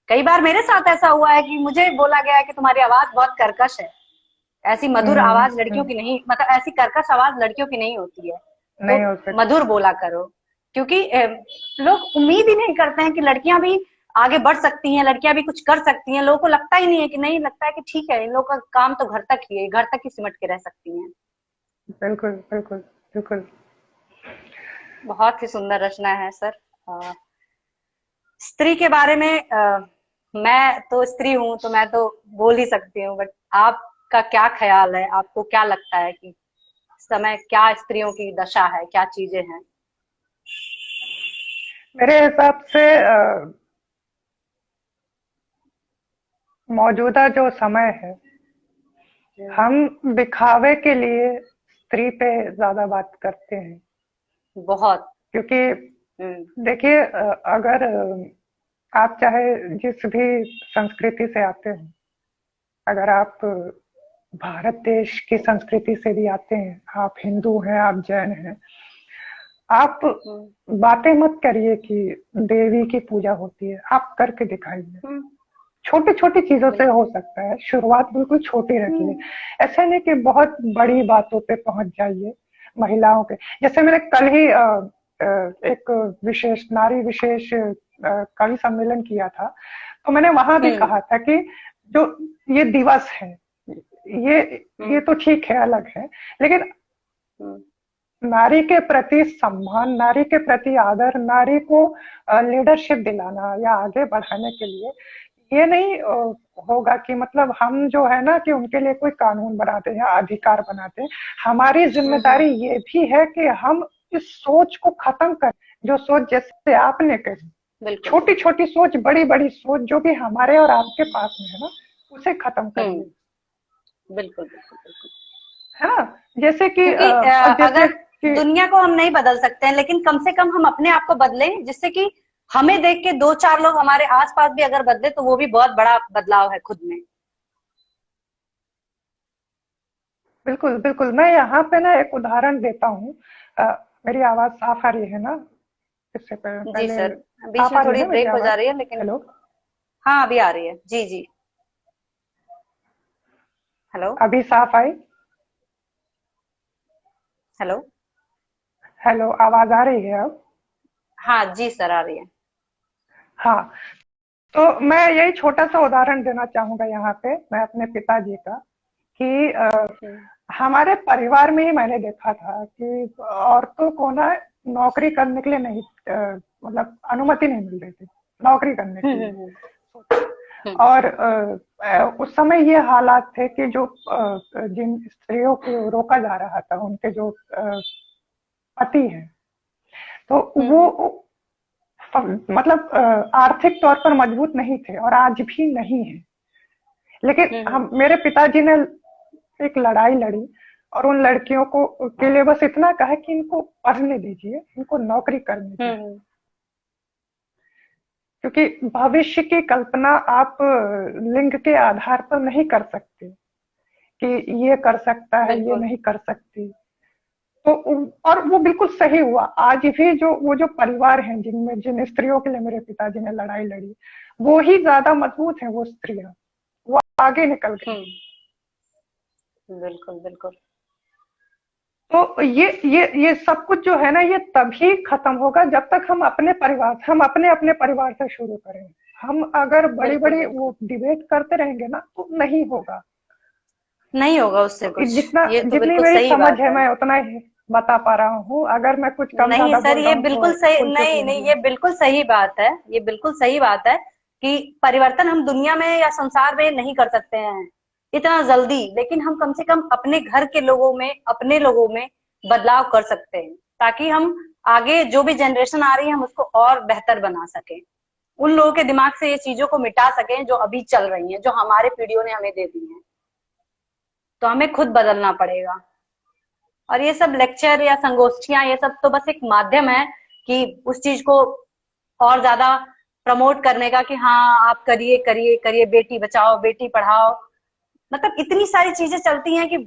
कई बार मेरे साथ ऐसा हुआ है कि मुझे बोला गया है कि तुम्हारी आवाज बहुत कर्कश है, ऐसी मधुर आवाज लड़कियों की नहीं, मतलब ऐसी कर्कश आवाज लड़कियों की नहीं होती है, तो नहीं हो सकती। मधुर बोला करो। क्योंकि लोग उम्मीद ही नहीं करते हैं कि लड़कियां भी आगे बढ़ सकती हैं, लड़कियां भी कुछ कर सकती हैं। लोगों को लगता ही नहीं है, कि नहीं लगता है कि ठीक है इन लोगों का काम तो घर तक ही है, घर तक ही सिमट के रह सकती हैं। बिल्कुल बिल्कुल बिल्कुल। बहुत ही सुंदर रचना है सर। स्त्री के बारे में मैं तो स्त्री हूँ तो मैं तो बोल ही सकती हूँ, बट आपका क्या ख्याल है, आपको क्या लगता है कि इस समय क्या स्त्रियों की दशा है, क्या चीजें हैं? मेरे हिसाब से मौजूदा जो समय है, हम दिखावे के लिए स्त्री पे ज्यादा बात करते हैं। बहुत। क्योंकि हम्म। देखिए, अगर आप चाहे जिस भी संस्कृति से आते हो, अगर आप भारत देश की संस्कृति से भी आते हैं, आप हिंदू हैं, आप जैन हैं, आप हम्म। बातें मत करिए कि देवी की पूजा होती है, आप करके दिखाइए। हम्म। छोटी छोटी चीजों से हो बिल्कुल। सकता है, शुरुआत बिल्कुल छोटी रखिए। हम्म। ऐसा नहीं कि बहुत बड़ी बातों पे पहुंच जाइए महिलाओं के। जैसे मैंने कल ही एक विशेष नारी विशेष कवि सम्मेलन किया था, तो मैंने वहां भी हम्म। कहा था कि जो ये दिवस है, ये ये हम्म। तो ठीक है, अलग है, लेकिन हम्म। नारी के प्रति सम्मान, नारी के प्रति आदर, नारी को लीडरशिप दिलाना या आगे बढ़ाने के लिए ये नहीं होगा कि मतलब हम जो है ना कि उनके लिए कोई कानून बनाते हैं या अधिकार बनाते हैं। हमारी हम्म। जिम्मेदारी ये भी है कि हम इस सोच को खत्म करें, जो सोच जैसे आपने कही, बिल्कुल। छोटी छोटी सोच, बड़ी बड़ी सोच जो भी हमारे और आपके पास में है ना, उसे खत्म हम्म। करिए। बिल्कुल बिल्कुल बिल्कुल। है ना? जैसे कि क्योंकि जैसे अगर कि दुनिया को हम नहीं बदल सकते हैं, लेकिन कम से कम हम अपने आप को बदलें, जिससे कि हमें देख के दो चार लोग हमारे आसपास भी अगर बदले तो वो भी बहुत बड़ा बदलाव है खुद में। बिल्कुल बिल्कुल। मैं यहाँ पे ना एक उदाहरण देता हूँ। अ, मेरी आवाज साफ आ रही है ना? इससे जी पहले सर, बीच साफ आ में रही है थोड़ी ना मेरी ब्रेक हो आवाज? जा रही है लेकिन हेलो? हाँ अभी आ रही है। जी जी। हेलो। अभी साफ आई? हेलो। हेलो, आवाज आ रही है अब? हाँ जी सर आ रही है। हाँ। तो मैं यही छोटा सा उदाहरण देना चाहूंगा यहाँ पे, मैं अपने पिताजी का, कि हम्म। हमारे परिवार में ही मैंने देखा था कि औरतों को ना नौकरी करने के लिए नहीं, मतलब अनुमति नहीं मिल रही थी नौकरी करने के लिए। हम्म। हम्म। और उस समय ये हालात थे कि जो जिन स्त्रियों को रोका जा रहा था, उनके जो पति हैं, तो वो हम्म। मतलब आर्थिक तौर पर मजबूत नहीं थे और आज भी नहीं है। लेकिन हम्म। हम, मेरे पिताजी ने एक लड़ाई लड़ी और उन लड़कियों को के लिए बस इतना कहा कि इनको पढ़ने दीजिए, इनको नौकरी करने दीजिए। हम्म। क्योंकि भविष्य की कल्पना आप लिंग के आधार पर नहीं कर सकते कि ये कर सकता है, ये बिल्कुल। नहीं कर सकती। तो और वो बिल्कुल सही हुआ। आज भी जो वो जो परिवार हैं जिनमें जिन स्त्रियों के लिए मेरे पिताजी ने लड़ाई लड़ी, वो ही ज्यादा मजबूत है, वो स्त्रियां, वो आगे निकल गई। बिल्कुल बिल्कुल। तो ये सब कुछ जो है ना, ये तभी खत्म होगा जब तक हम अपने परिवार, हम अपने अपने परिवार से शुरू करें। हम अगर बड़ी बिल्कुल बड़ी बिल्कुल। वो डिबेट करते रहेंगे ना, तो नहीं होगा। नहीं होगा उससे तो कुछ। जितना, ये तो जितनी बिल्कुल मेरी सही समझ बात है है। मैं उतना ही बता पा रहा हूँ। अगर मैं कुछ कम नहीं ज्यादा सर, बोल रहा ये हूँ तो बिल्कुल सही, भूल चूक नहीं नहीं, कीजिए। ये बिल्कुल सही बात है, ये बिल्कुल सही बात है कि परिवर्तन हम दुनिया में या संसार में नहीं कर सकते हैं इतना जल्दी, लेकिन हम कम से कम अपने घर के लोगों में, अपने लोगों में बदलाव कर सकते हैं, ताकि हम आगे जो भी जनरेशन आ रही है हम उसको और बेहतर बना सकें। उन लोगों के दिमाग से ये चीजों को मिटा सकें जो अभी चल रही हैं, जो हमारे पीढ़ियों ने हमें दे दी हैं। तो हमें खुद बदलना पड़ेगा। और ये सब लेक्चर या संगोष्ठियां, ये सब तो बस एक माध्यम है कि उस चीज को और ज्यादा प्रमोट करने का, कि हाँ आप करिए करिए करिए, बेटी बचाओ बेटी पढ़ाओ। मतलब इतनी सारी चीजें चलती हैं कि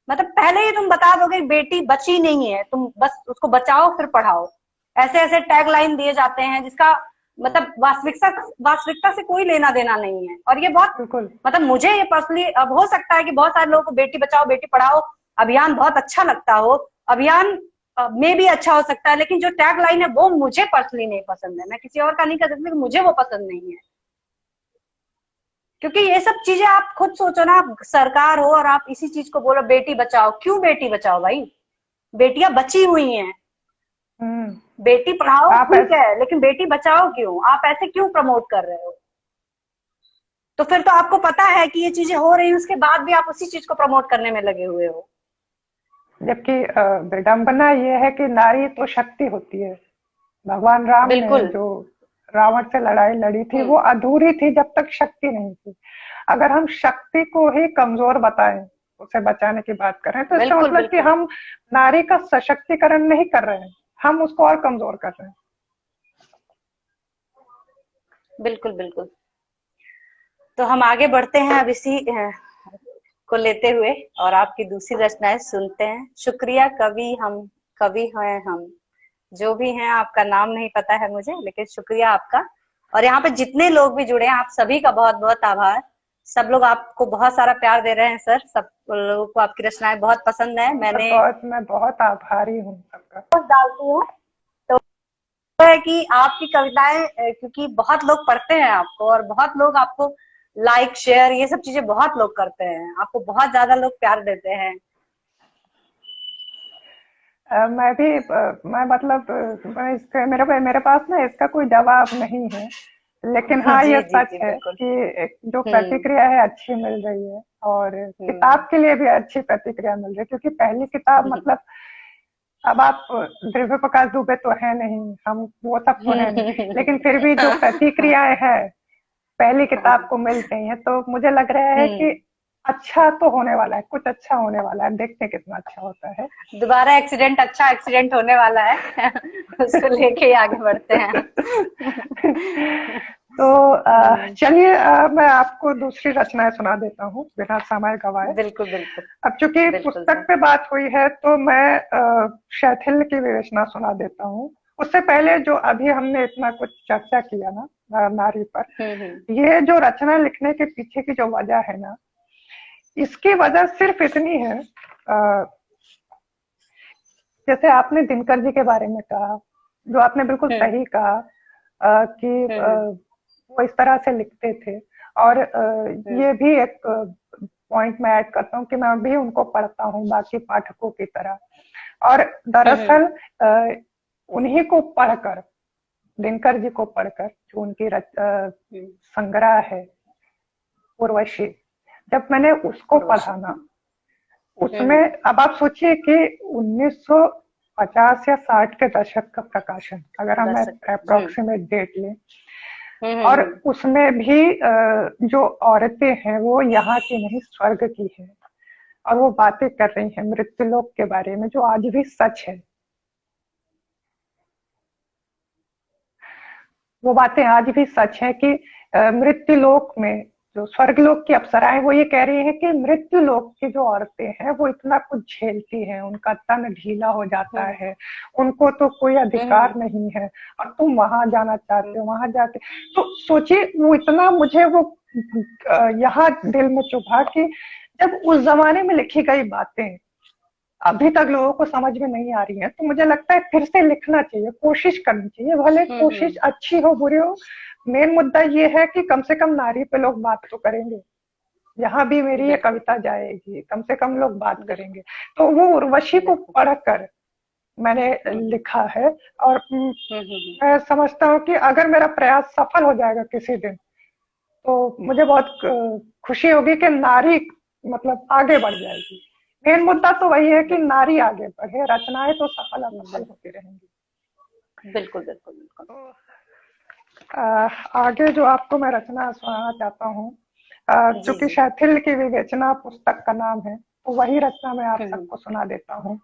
मतलब पहले ही तुम बता दोगे बेटी बची नहीं है, तुम बस उसको बचाओ फिर पढ़ाओ। ऐसे ऐसे टैग लाइन दिए जाते हैं जिसका मतलब वास्तविकता से कोई लेना देना नहीं है। और ये बहुत बिल्कुल। मतलब मुझे ये पर्सनली, अब हो सकता है कि बहुत सारे लोगों को बेटी बचाओ बेटी पढ़ाओ अभियान बहुत अच्छा लगता हो, अभियान में भी अच्छा हो सकता है, लेकिन जो टैग लाइन है वो मुझे पर्सनली नहीं पसंद है। मैं किसी और का नहीं कर सकती, लेकिन मुझे वो पसंद नहीं है। क्योंकि ये सब चीजें आप खुद सोचो ना, आप सरकार हो और आप इसी चीज को बोलो बेटी बचाओ। क्यों बेटी बचाओ भाई? बेटियां बची हुई हैं। बेटी पढ़ाओ आप ठीक है, लेकिन बेटी बचाओ क्यों? आप ऐसे क्यों प्रमोट कर रहे हो? तो फिर तो आपको पता है कि ये चीजें हो रही हैं, उसके बाद भी आप उसी चीज को प्रमोट करने में लगे हुए हो। जबकि विडंबना ये है कि नारी तो शक्ति होती है। भगवान राम ने बिल्कुल। जो रावण से लड़ाई लड़ी थी वो अधूरी थी जब तक शक्ति नहीं थी। अगर हम शक्ति को ही कमजोर बताएं, उसे बचाने की बात करें, तो इसका बिल्कुल मतलब कि बिल्कुल हम नारी का सशक्तिकरण नहीं कर रहे हैं, हम उसको और कमजोर कर रहे हैं। बिल्कुल बिल्कुल। तो हम आगे बढ़ते हैं अब इसी को लेते हुए, और आपकी दूसरी रचनाएं सुनते हैं। शुक्रिया कवि, हम कवि हैं हम, जो भी हैं, आपका नाम नहीं पता है मुझे, लेकिन शुक्रिया आपका। और यहाँ पे जितने लोग भी जुड़े हैं, आप सभी का बहुत बहुत आभार। सब लोग आपको बहुत सारा प्यार दे रहे हैं सर, सब लोगों को आपकी रचनाएं बहुत पसंद है। मैंने मैं बहुत आभारी हूँ सबका। डालती हूँ तो है कि आपकी कविताएं क्योंकि बहुत लोग पढ़ते हैं आपको, और बहुत लोग आपको लाइक शेयर ये सब चीजें बहुत लोग करते हैं, आपको बहुत ज्यादा लोग प्यार देते हैं। मैं भी मैं मतलब मैं इसके मेरे पास ना इसका कोई जवाब नहीं है, लेकिन हाँ जी ये जी सच जी है बिल्कुल। कि जो हम्म प्रतिक्रिया है अच्छी मिल रही है, और हम्म किताब के लिए भी अच्छी प्रतिक्रिया मिल रही है, क्योंकि पहली किताब मतलब अब आप दिव्य प्रकाश दुबे तो है नहीं, हम वो सब तो है नहीं, लेकिन फिर भी जो प्रतिक्रियाएं हैं पहली किताब को मिल रही हैं, तो मुझे लग रहा है कि अच्छा तो होने वाला है, कुछ अच्छा होने वाला है, देखते हैं कितना अच्छा होता है। दोबारा एक्सीडेंट, अच्छा एक्सीडेंट होने वाला है उसको लेके ही आगे बढ़ते हैं। तो चलिए मैं आपको दूसरी रचनाएं सुना देता हूँ बिना समय गवाए। बिल्कुल बिल्कुल अब चूंकि बिल्कुल पुस्तक सर। पे बात हुई है तो मैं शैथिल्य की भी रचना सुना देता हूँ। उससे पहले जो अभी हमने इतना कुछ चर्चा किया ना नारी पर, हम्म। ये जो रचना लिखने के पीछे की जो वजह है ना, इसकी वजह सिर्फ इतनी है, जैसे आपने दिनकर जी के बारे में कहा, जो आपने बिल्कुल हम्म सही कहा कि हम्म वो इस तरह से लिखते थे। और हम्म ये भी एक पॉइंट मैं ऐड करता हूँ कि मैं भी उनको पढ़ता हूँ बाकी पाठकों की तरह। और हम्म दरअसल उन्हीं को पढ़कर, दिनकर जी को पढ़कर, जो उनकी संग्रह है उर्वशी, जब मैंने उसको उर्वशी। पढ़ा ना, उसमें अब आप सोचिए कि 1950 या 60 के दशक का प्रकाशन, अगर हम दर्शक। अप्रोक्सीमेट डेट लें, हम्म और हम्म उसमें भी जो औरतें हैं वो यहाँ की नहीं स्वर्ग की है, और वो बातें कर रही हैं मृत्युलोक के बारे में, जो आज भी सच है। वो बातें आज भी सच है कि मृत्युलोक में जो स्वर्गलोक की अप्सराएं, वो ये कह रही है कि मृत्युलोक की जो औरतें हैं वो इतना कुछ झेलती हैं, उनका तन ढीला हो जाता हम्म है, उनको तो कोई अधिकार हम्म नहीं है, और तुम वहां जाना चाहते हम्म हो, वहां जाके। तो सोचिए वो इतना मुझे वो यहाँ दिल में चुभा कि जब उस जमाने में लिखी गई बातें अभी तक लोगों को समझ में नहीं आ रही है, तो मुझे लगता है फिर से लिखना चाहिए, कोशिश करनी चाहिए, भले कोशिश हम्म अच्छी हो बुरी हो। मेन मुद्दा ये है कि कम से कम नारी पे लोग बात तो करेंगे, यहाँ भी मेरी ये बिल्कुल कविता जाएगी, कम से कम लोग बात बिल्कुल करेंगे। तो वो उर्वशी को बिल्कुल। पढ़कर मैंने लिखा है, और हम्म। मैं समझता हूँ कि अगर मेरा प्रयास सफल हो जाएगा किसी दिन, तो मुझे बहुत खुशी होगी कि नारी मतलब आगे बढ़ जाएगी। मेन मुद्दा तो वही है कि नारी आगे बढ़े, रचनाएं तो सफल असफल बिल्कुल होती रहेंगी। बिल्कुल बिल्कुल बिल्कुल। आगे जो आपको मैं रचना सुनाना चाहता हूँ, जी चूंकि जी। शैथिल की विवेचना पुस्तक का नाम है, तो वही रचना मैं आप हम्म। सबको सुना देता हूँ।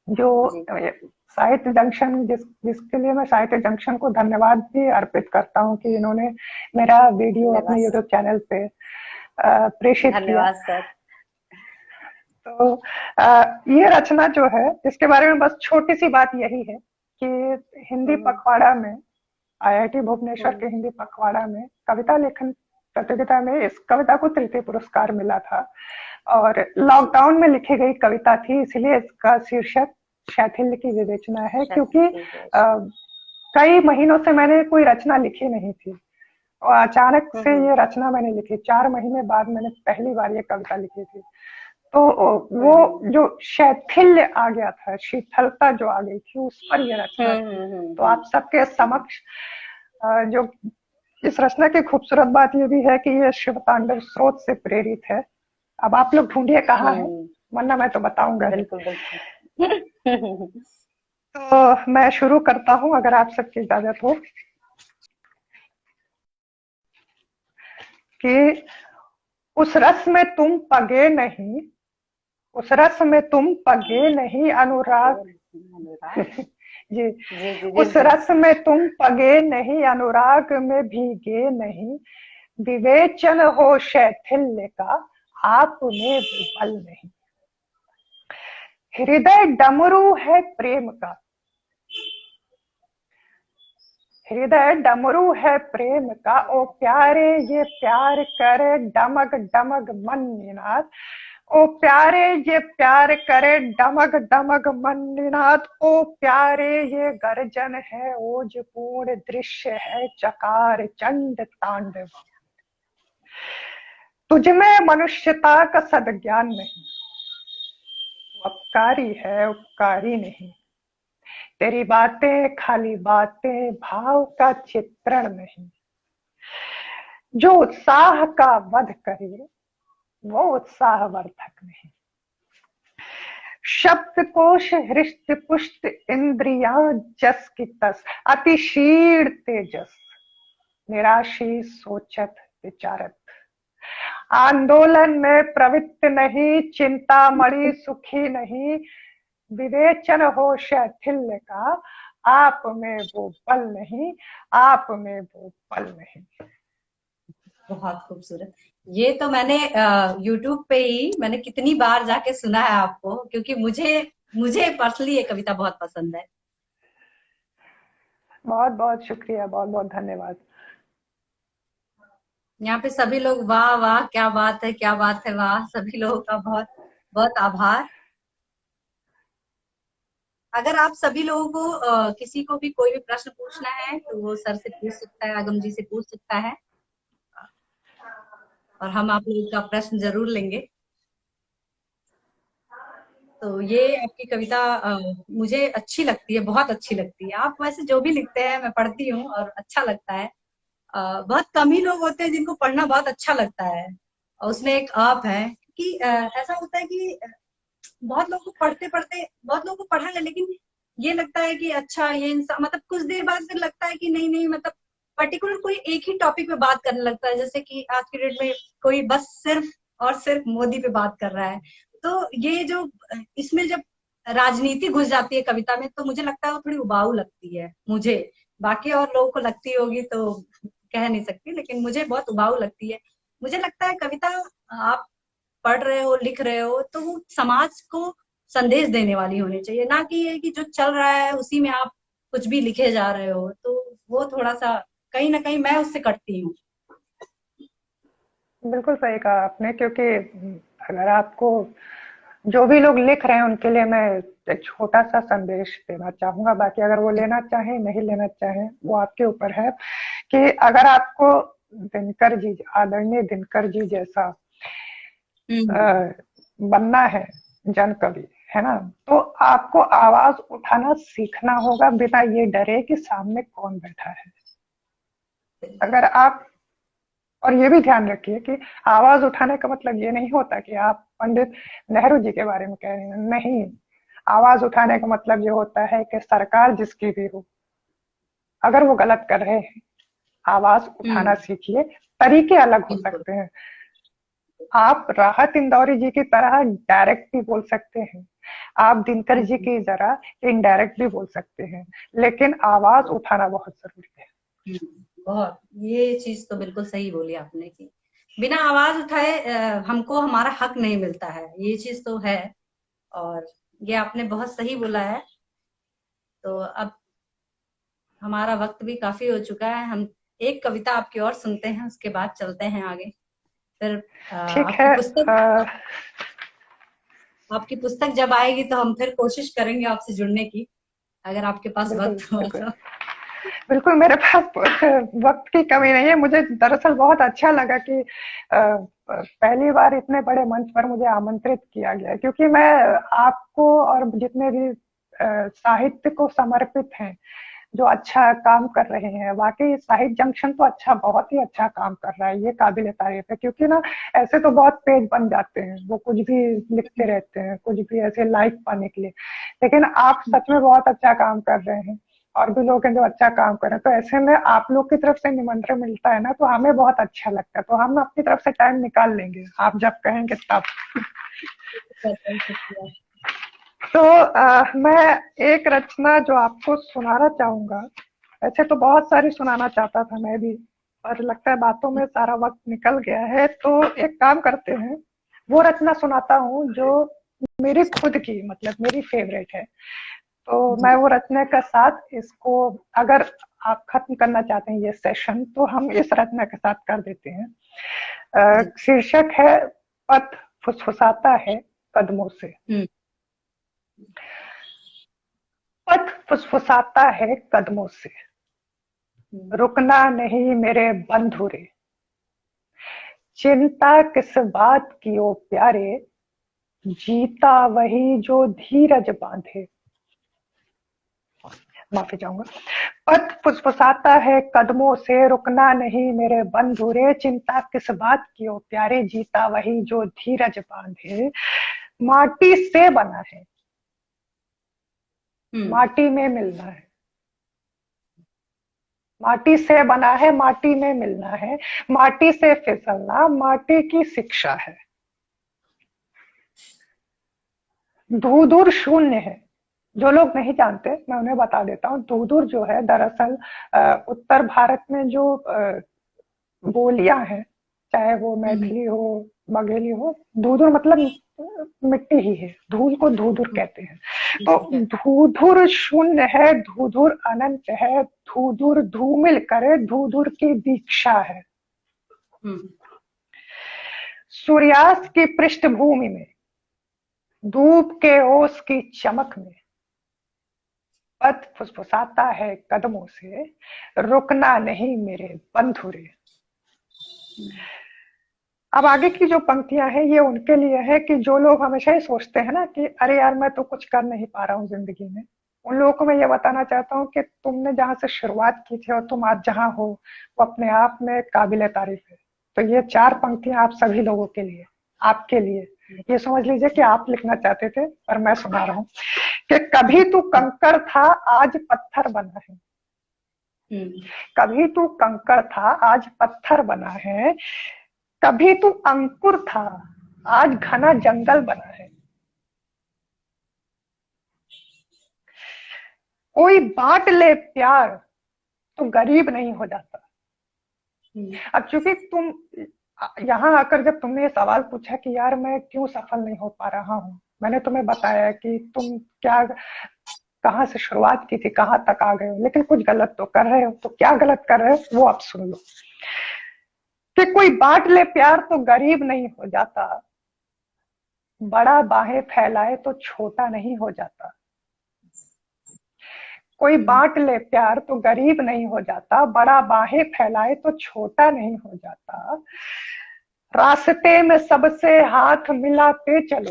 जो जी। साहित्य जंक्शन, जिसके लिए मैं साहित्य जंक्शन को धन्यवाद भी अर्पित करता हूँ कि इन्होंने मेरा वीडियो धन्यवाद अपने सर। यूट्यूब चैनल पे प्रेषित किया। धन्यवाद सर। तो ये रचना जो है, इसके बारे में बस छोटी सी बात यही है कि हिंदी हम्म पखवाड़ा में, आईआईटी भुवनेश्वर हम्म के हिंदी पखवाड़ा में कविता लेखन प्रतियोगिता में इस कविता को तृतीय पुरस्कार मिला था। और लॉकडाउन में लिखी गई कविता थी, इसलिए इसका शीर्षक शैथिल्य की विवेचना है, क्योंकि शक्ति है। कई महीनों से मैंने कोई रचना लिखी नहीं थी और अचानक से हम्म ये रचना मैंने लिखी। 4 महीने बाद मैंने पहली बार ये कविता लिखी थी। तो वो हम्म जो शैथिल्य आ गया था, शीतलता जो आ गई थी, उस पर ये रचना थी। तो आप सबके समक्ष जो इस रचना की खूबसूरत बात ये भी है कि ये शिव तांडव स्रोत से प्रेरित है। अब आप लोग ढूंढिए कहाँ है, हम्म। वरना मैं तो बताऊंगा ही। बिल्कुल बिल्कुल। तो मैं शुरू करता हूँ, अगर आप सबकी इजाजत हो। कि उस रस में तुम पगे नहीं, उस रस में तुम पगे नहीं अनुराग। अनुराग। जी। जी जी जी उस जी। रस में तुम पगे नहीं, अनुराग में भीगे नहीं, विवेचन हो शैथिल्य का, आप में भी बल नहीं। हृदय डमरू है प्रेम का, हृदय डमरू है प्रेम का, ओ प्यारे ये प्यार करे डमक डमक मन निनाद। ओ प्यारे ये प्यार करे डमक डमक मन निनाद। ओ प्यारे ये गर्जन है ओजपूर्ण दृश्य है चकार चंड तांडव। तुझमें मनुष्यता का सद्ज्ञान नहीं, उपकारी है उपकारी नहीं। तेरी बातें खाली बातें, भाव का चित्रण नहीं। जो उत्साह का वध करे वो उत्साह वर्धक नहीं। शब्द कोश हृष्ट पुष्ट इंद्रिया जस की तस, अति शीर्ण तेजस, निराशी सोचत विचारत। आंदोलन में प्रवृत्त नहीं, चिंता मणि सुखी नहीं, विवेचन हो शैथिल्य का, आप में वो बल नहीं, आप में वो बल नहीं। बहुत खूबसूरत। ये तो मैंने यूट्यूब पे ही मैंने कितनी बार जाके सुना है आपको, क्योंकि मुझे मुझे पर्सनली ये कविता बहुत पसंद है। बहुत बहुत शुक्रिया, बहुत बहुत धन्यवाद। यहाँ पे सभी लोग वाह वाह क्या बात है, क्या बात है, वाह, सभी लोगों का बहुत बहुत आभार। अगर आप सभी लोगों को किसी को भी कोई भी प्रश्न पूछना है तो वो सर से पूछ सकता है, आगम जी से पूछ सकता है, और हम आप लोगों का प्रश्न जरूर लेंगे। तो ये आपकी कविता मुझे अच्छी लगती है, बहुत अच्छी लगती है। आप वैसे जो भी लिखते हैं मैं पढ़ती हूँ और अच्छा लगता है। बहुत कम ही लोग होते हैं जिनको पढ़ना बहुत अच्छा लगता है, और उसमें एक आप है कि ऐसा होता है कि बहुत लोगों को पढ़ते पढ़ते बहुत लोगों को पढ़ा है, लेकिन ये लगता है कि अच्छा ये इंसान, मतलब कुछ देर बाद फिर लगता है कि नहीं नहीं, मतलब पर्टिकुलर कोई एक ही टॉपिक पे बात करने लगता है, जैसे कि आज के डेट में कोई बस सिर्फ और सिर्फ मोदी पे बात कर रहा है। तो ये जो इसमें जब राजनीति घुस जाती है कविता में, तो मुझे लगता है वो थोड़ी उबाऊ लगती है मुझे। बाकी और लोगों को लगती होगी तो कह नहीं सकती, लेकिन मुझे बहुत उबाऊ लगती है। मुझे लगता है कविता आप पढ़ रहे हो, लिख रहे हो, तो वो समाज को संदेश देने वाली होनी चाहिए, ना कि ये कि जो चल रहा है उसी में आप कुछ भी लिखे जा रहे हो। तो वो थोड़ा सा कहीं ना कहीं मैं उससे कटती हूँ। बिल्कुल सही कहा आपने, क्योंकि अगर आपको, जो भी लोग लिख रहे हैं उनके लिए मैं एक छोटा सा संदेश देना चाहूंगा। बाकी अगर वो लेना चाहें नहीं लेना चाहें वो आपके ऊपर है। कि अगर आपको दिनकर जी, आदरणीय दिनकर जी जैसा हम्म। अ, बनना है, जन कवि, है ना, तो आपको आवाज उठाना सीखना होगा, बिना ये डरे कि सामने कौन बैठा है। अगर आप, और ये भी ध्यान रखिए कि आवाज उठाने का मतलब ये नहीं होता कि आप पंडित नेहरू जी के बारे में कह रहे हैं, नहीं। आवाज उठाने का मतलब ये होता है कि सरकार जिसकी भी हो, अगर वो गलत कर रहे हैं आवाज उठाना हम्म। सीखिए, तरीके अलग हो बिल्कुल। सकते हैं। आप राहत इंदौरी जी की तरह डायरेक्ट भी बोल सकते हैं, आप दिनकर जी हम्म। की तरह इनडायरेक्ट भी बोल सकते हैं, लेकिन आवाज उठाना बहुत जरूरी है। बहुत, ये चीज तो बिल्कुल सही बोली आपने कि बिना आवाज उठाए हमको हमारा हक नहीं मिलता है, ये चीज तो है। और ये आपने बहुत सही बोला है। तो अब हमारा वक्त भी काफी हो चुका है, हम एक कविता आपकी और सुनते हैं, उसके बाद चलते हैं आगे। फिर ठीक है। आपकी पुस्तक जब आएगी तो हम फिर कोशिश करेंगे आपसे जुड़ने की, अगर आपके पास बिल्कुल वक्त हुआ बिल्कुल तो। बिल्कुल, मेरे पास वक्त की कमी नहीं है। मुझे दरअसल बहुत अच्छा लगा कि पहली बार इतने बड़े मंच पर मुझे आमंत्रित किया गया, क्योंकि मैं आपको और जितने भी साहित्य को समर्पित हैं, जो अच्छा काम कर रहे हैं, वाकई साहित्य जंक्शन तो अच्छा, बहुत ही अच्छा काम कर रहा है, ये काबिल तारीफ है। क्योंकि ना ऐसे तो बहुत पेज बन जाते हैं, वो कुछ भी लिखते रहते हैं, कुछ भी ऐसे लाइक पाने के लिए, लेकिन आप सच में बहुत अच्छा काम कर रहे हैं, और भी लोग हैं जो अच्छा काम कर रहे हैं। तो ऐसे में आप लोग की तरफ से निमंत्रण मिलता है ना, तो हमें बहुत अच्छा लगता है, तो हम अपनी तरफ से टाइम निकाल लेंगे, आप जब कहेंगे तब। तो मैं एक रचना जो आपको सुनाना चाहूंगा, वैसे तो बहुत सारी सुनाना चाहता था मैं भी, पर लगता है बातों में सारा वक्त निकल गया है, तो एक काम करते हैं, वो रचना सुनाता हूँ जो मेरी खुद की, मतलब मेरी फेवरेट है। तो मैं जी। वो रचना के साथ इसको, अगर आप खत्म करना चाहते हैं ये सेशन, तो हम इस रचना के साथ कर देते हैं। जी। शीर्षक है, पथ फुसफुसाता है कदमों से। हम्म। पथ फुसफुसाता है कदमों से, हम्म। रुकना नहीं मेरे बंधु रे, चिंता किस बात की ओ प्यारे, जीता वही जो धीरज बांधे। माफी चाहूंगा। पथ फुसफुसाता है कदमों से, रुकना नहीं मेरे बंधु रे, चिंता किस बात की ओ प्यारे, जीता वही जो धीरज बांधे। माटी से बना है, हम्म। माटी में मिलना है, माटी से बना है, माटी में मिलना है, माटी से फिसलना माटी की शिक्षा है। धूधुर शून्य है, जो लोग नहीं जानते मैं उन्हें बता देता हूँ। धूधुर जो है दरअसल उत्तर भारत में जो बोलियां हैं, चाहे वो हम्म। मैथिली हो, बघेली हो, धूधुर मतलब मिट्टी ही है, धूल को धूधुर कहते हैं। तो ठीक है। धूधुर शून्य है, धूधुर अनंत है, धूधुर धूमिल करे, धूधुर की दीक्षा है। हम्म। सूर्यास्त की पृष्ठभूमि में, धूप के ओस की चमक में, पथ फुसफुसाता है कदमों से, रुकना नहीं मेरे बंधु रे। अब आगे की जो पंक्तियां हैं ये उनके लिए है कि जो लोग हमेशा ही सोचते हैं ना कि अरे यार मैं तो कुछ कर नहीं पा रहा हूँ जिंदगी में, उन लोगों को मैं ये बताना चाहता हूँ कि तुमने जहां से शुरुआत की थी और तुम आज जहां हो, वो अपने आप में काबिले तारीफ है। तो ये चार पंक्तियां आप सभी लोगों के लिए, आपके लिए, ये समझ लीजिए कि आप लिखना चाहते थे और मैं सुना रहा हूँ कि कभी तू कंकड़ था आज पत्थर बना है, हम्म। कभी तू कंकड़ था आज पत्थर बना है, कभी तू अंकुर था आज घना जंगल बना है। कोई बांट ले प्यार तो गरीब नहीं हो जाता। हम्म। अब चूंकि तुम यहाँ आकर जब तुमने ये सवाल पूछा कि यार मैं क्यों सफल नहीं हो पा रहा हूँ, मैंने तुम्हें बताया कि तुम क्या, कहाँ से शुरुआत की थी, कहाँ तक आ गए हो, लेकिन कुछ गलत तो कर रहे हो। तो क्या गलत कर रहे हो वो आप सुन लो, कि कोई बांट ले प्यार तो गरीब नहीं हो जाता, बड़ा बाहें फैलाए तो छोटा नहीं हो जाता। कोई हम्म। बांट ले प्यार तो गरीब नहीं हो जाता, बड़ा बाहें फैलाए तो छोटा नहीं हो जाता। रास्ते में सबसे हाथ मिलाते चलो,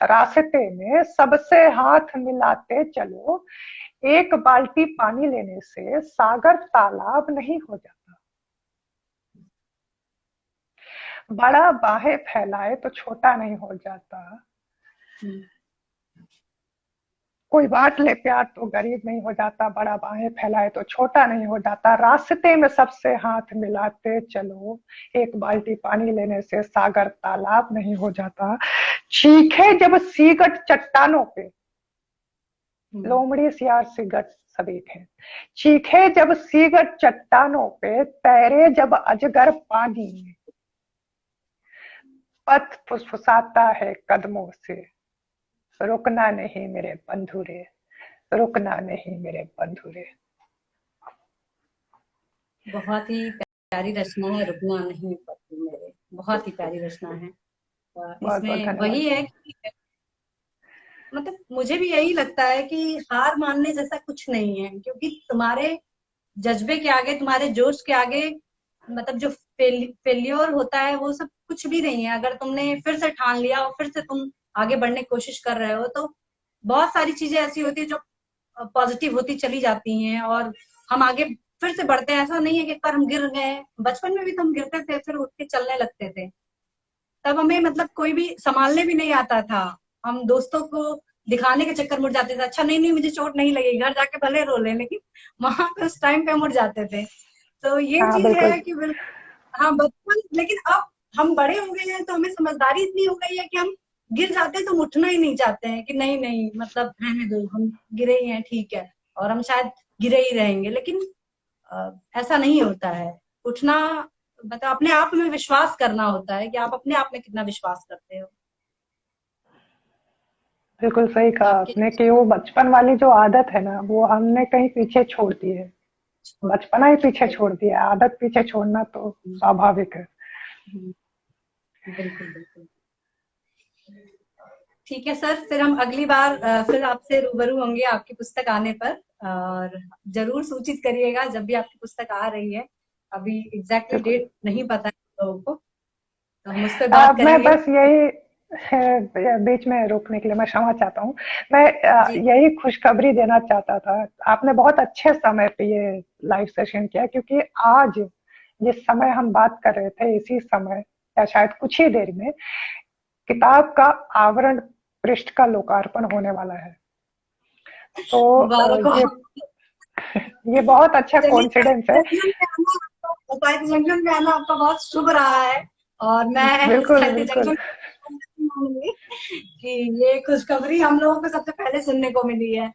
रास्ते में सबसे हाथ मिलाते चलो, एक बाल्टी पानी लेने से सागर तालाब नहीं हो जाता। बड़ा बाहें फैलाए तो छोटा नहीं हो जाता। हम्म। कोई बांट ले प्यार तो गरीब नहीं हो जाता, बड़ा बाहें फैलाए तो छोटा नहीं हो जाता, रास्ते में सबसे हाथ मिलाते चलो, एक बाल्टी पानी लेने से सागर तालाब नहीं हो जाता, चीखे जब सीगट चट्टानों पे, लोमड़ी सियार सिगट सभी थे, चीखे जब सीगट चट्टानों पे, तैरे जब अजगर पानी में, पथ फुसफुसाता है कदमों से, रुकना नहीं मेरे बंधुरे, रुकना नहीं मेरे बंधुरे। बहुत ही प्यारी रचना है, रुकना नहीं पड़ती मेरे, बहुत ही प्यारी रचना है। बहुत बहुत इसमें धन्यवाद। वही है कि मतलब मुझे भी यही लगता है कि हार मानने जैसा कुछ नहीं है, क्योंकि तुम्हारे जज्बे के आगे, तुम्हारे जोश के आगे, मतलब जो फेल्योर होता है वो सब कुछ भी नहीं है। अगर तुमने फिर से ठान लिया और फिर से तुम आगे बढ़ने की कोशिश कर रहे हो, तो बहुत सारी चीजें ऐसी होती है जो पॉजिटिव होती चली जाती हैं और हम आगे फिर से बढ़ते हैं। ऐसा नहीं है कि एक बार हम गिर गए, बचपन में भी तो हम गिरते थे फिर उठ के चलने लगते थे, तब हमें मतलब कोई भी संभालने भी नहीं आता था। हम दोस्तों को दिखाने के चक्कर में उड़ जाते थे, अच्छा नहीं नहीं मुझे चोट नहीं लगेगी, घर जाके भले रो ले, लेकिन वहां पे उस टाइम पे हम उड़ जाते थे। तो ये हाँ चीज बिल्कुल। है कि हाँ बचपन, लेकिन अब हम बड़े हो गए हैं तो हमें समझदारी इतनी हो गई है कि हम गिर जाते हैं तो हम उठना ही नहीं चाहते हैं कि नहीं नहीं मतलब रहने दो, हम गिरे ही हैं ठीक है, और हम शायद गिरे ही रहेंगे। लेकिन ऐसा नहीं होता है। उठना मतलब अपने आप में विश्वास करना होता है कि आप अपने आप में कितना विश्वास करते हो। बिल्कुल सही कहा आपके आपने कि वो बचपन वाली जो आदत है ना, वो हमने कहीं पीछे छोड़ दी है। बचपना ही पीछे छोड़ दिया, आदत पीछे छोड़ना तो स्वाभाविक है। बिल्कुल बिल्कुल। ठीक है सर, फिर हम अगली बार फिर आपसे रूबरू होंगे आपकी पुस्तक आने पर, और जरूर सूचित करिएगा जब भी आपकी पुस्तक आ रही है। अभी एग्जैक्टली बिल्कुल। डेट नहीं पता है लोगों को, तो हम उस पर बात मैं करेंगे। बस यही बीच में रोकने के लिए मैं क्षमा चाहता हूँ। मैं जी यही खुशखबरी देना चाहता था। आपने बहुत अच्छे समय पे ये लाइव सेशन किया, क्योंकि आज जिस समय हम बात कर रहे थे, इसी समय या शायद कुछ ही देर में किताब का आवरण पृष्ठ का लोकार्पण होने वाला है। तो मुबारक हो। ये बहुत अच्छा चलिए कोइंसिडेंस है। साहित्य जंक्शन में आना आपका बहुत शुभ रहा है, और मैं बिल्कुल साहित्य बिल्कुल। जंक्शन मानूंगी कि ये खुशखबरी हम लोगों को सबसे पहले सुनने को मिली है।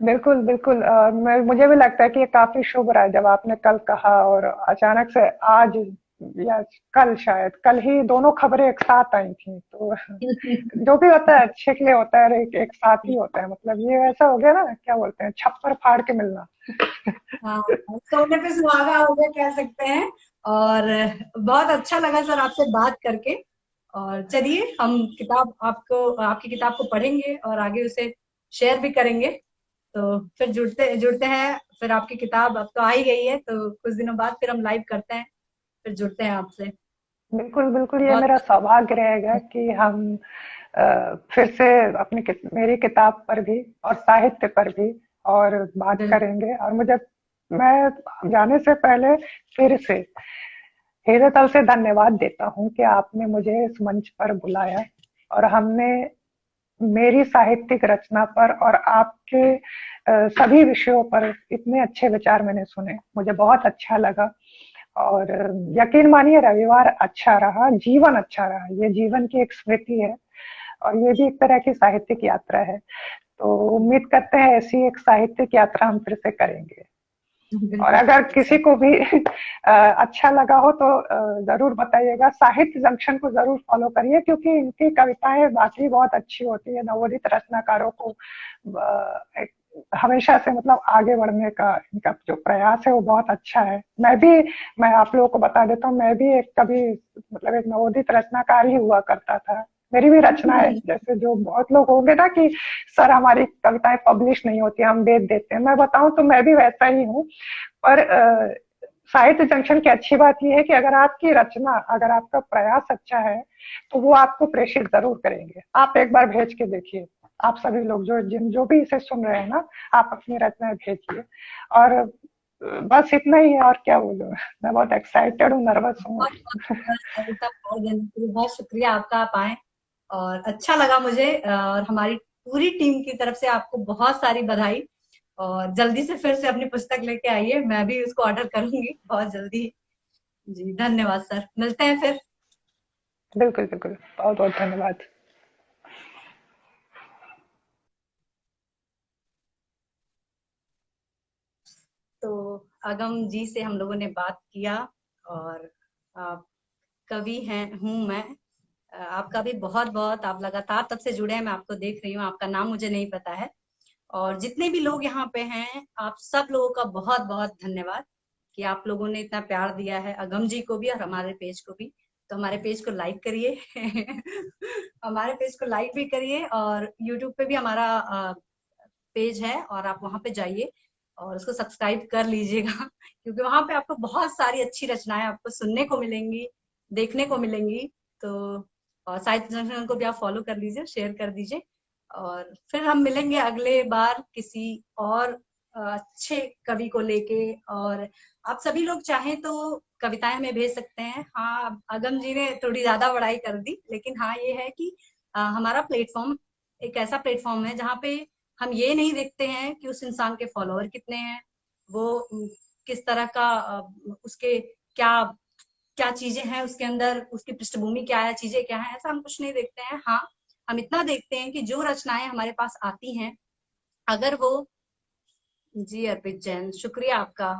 बिल्कुल बिल्कुल। मुझे भी लगता है कि ये काफी शुभ रहा है जब आपने कल कहा, और अचानक से आज या कल, शायद कल ही दोनों खबरें एक साथ आई थी। तो जो भी होता है अच्छे के लिए होता है, और एक साथ ही होता है। मतलब ये ऐसा हो गया ना, क्या बोलते हैं, छप्पर फाड़ के मिलना। हाँ, सोने पे सुहागा हो गया कह सकते हैं। और बहुत अच्छा लगा सर आपसे बात करके। और चलिए हम किताब आपको, आपकी किताब को पढ़ेंगे और आगे उसे शेयर भी करेंगे। तो फिर जुड़ते जुड़ते हैं, फिर आपकी किताब अब तो आ ही गई है, तो कुछ दिनों बाद फिर हम लाइव करते हैं, फिर जुड़ते हैं आपसे। बिल्कुल बिल्कुल, ये बहुत मेरा सौभाग्य रहेगा कि हम फिर से मेरी किताब पर भी और साहित्य पर भी और बात बिल्कुल। करेंगे। और मैं जाने से पहले फिर से हृदय तल से धन्यवाद देता हूँ कि आपने मुझे इस मंच पर बुलाया, और हमने मेरी साहित्यिक रचना पर और आपके सभी विषयों पर इतने अच्छे विचार मैंने सुने। मुझे बहुत अच्छा लगा। और यकीन मानिए, रविवार अच्छा रहा, जीवन अच्छा रहा। ये जीवन की एक स्मृति है, और ये भी एक तरह की साहित्यिक यात्रा है। तो उम्मीद करते हैं ऐसी एक साहित्यिक यात्रा हम फिर से करेंगे। और बिल्कुल अगर करेंगे किसी सर। को भी अच्छा लगा हो तो जरूर बताइएगा। साहित्य जंक्शन को जरूर फॉलो करिए, क्योंकि इनकी कविताएं वाकई बहुत अच्छी होती है। नवोदित रचनाकारों को हमेशा से मतलब आगे बढ़ने का इनका जो प्रयास है वो बहुत अच्छा है। मैं आप लोगों को बता देता हूँ, मैं भी एक कभी मतलब एक नवोदित रचनाकार ही हुआ करता था। मेरी भी रचना है, जैसे जो बहुत लोग होंगे ना कि सर हमारी कविताएं पब्लिश नहीं होती, हम बेच देते हैं। मैं बताऊं तो मैं भी वैसा ही हूँ। और साहित्य जंक्शन की अच्छी बात यह है कि अगर आपकी रचना, अगर आपका प्रयास अच्छा है, तो वो आपको प्रेषित जरूर करेंगे। आप एक बार भेज के देखिए। आप सभी लोग जो भी इसे सुन रहे हैं ना, आप अपनी रचनाएं भेजिए। और बस इतना ही है, और क्या बोलूं। मैं बहुत एक्साइटेड हूँ, नर्वस हूँ। बहुत बहुत धन्यवाद सविता, बहुत शुक्रिया आपका, आप आए और अच्छा लगा मुझे, और हमारी पूरी टीम की तरफ से आपको बहुत सारी बधाई। और जल्दी से फिर से अपनी पुस्तक लेके आइए, मैं भी उसको ऑर्डर करूंगी बहुत जल्दी। जी धन्यवाद सर, मिलते हैं फिर। बिल्कुल बिल्कुल, बहुत बहुत धन्यवाद। तो अगम जी से हम लोगों ने बात किया, और आप कवि हैं हूँ मैं। आपका भी बहुत बहुत, आप लगातार तब से जुड़े हैं, मैं आपको देख रही हूँ, आपका नाम मुझे नहीं पता है। और जितने भी लोग यहाँ पे हैं, आप सब लोगों का बहुत बहुत धन्यवाद कि आप लोगों ने इतना प्यार दिया है अगम जी को भी और हमारे पेज को भी। तो हमारे पेज को लाइक करिए हमारे पेज को लाइक भी करिए, और यूट्यूब पे भी हमारा पेज है, और आप वहां पे जाइए और उसको सब्सक्राइब कर लीजिएगा क्योंकि वहां पे आपको बहुत सारी अच्छी रचनाएं आपको सुनने को मिलेंगी, देखने को मिलेंगी। तो और साहित्य जंक्शन को भी आप फॉलो कर लीजिए, शेयर कर दीजिए। और फिर हम मिलेंगे अगले बार किसी और अच्छे कवि को लेके। और आप सभी लोग चाहें तो कविताएं हमें भेज सकते हैं। हाँ, अगम जी ने थोड़ी ज्यादा बड़ाई कर दी, लेकिन हाँ ये है कि हमारा प्लेटफॉर्म एक ऐसा प्लेटफॉर्म है जहाँ पे हम ये नहीं देखते हैं कि उस इंसान के फॉलोअर कितने हैं, वो किस तरह का उसके क्या क्या चीजें हैं उसके अंदर, उसकी पृष्ठभूमि क्या है, चीजें क्या है, ऐसा हम कुछ नहीं देखते हैं। हाँ, हम इतना देखते हैं कि जो रचनाएं हमारे पास आती हैं, अगर वो, जी अर्पित जैन शुक्रिया आपका।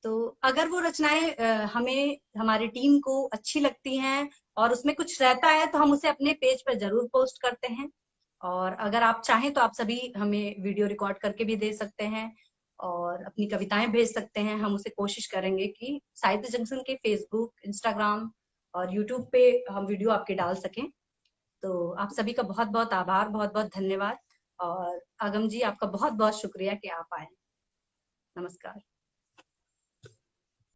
तो अगर वो रचनाएं हमें, हमारी टीम को अच्छी लगती हैं और उसमें कुछ रहता है, तो हम उसे अपने पेज पर जरूर पोस्ट करते हैं। और अगर आप चाहें तो आप सभी हमें वीडियो रिकॉर्ड करके भी दे सकते हैं और अपनी कविताएं भेज सकते हैं। हम उसे कोशिश करेंगे कि साहित्य जंक्शन के फेसबुक, इंस्टाग्राम और यूट्यूब पे हम वीडियो आपके डाल सकें। तो आप सभी का बहुत बहुत आभार, बहुत बहुत धन्यवाद। और आगम जी, आपका बहुत बहुत शुक्रिया कि आप आए। नमस्कार।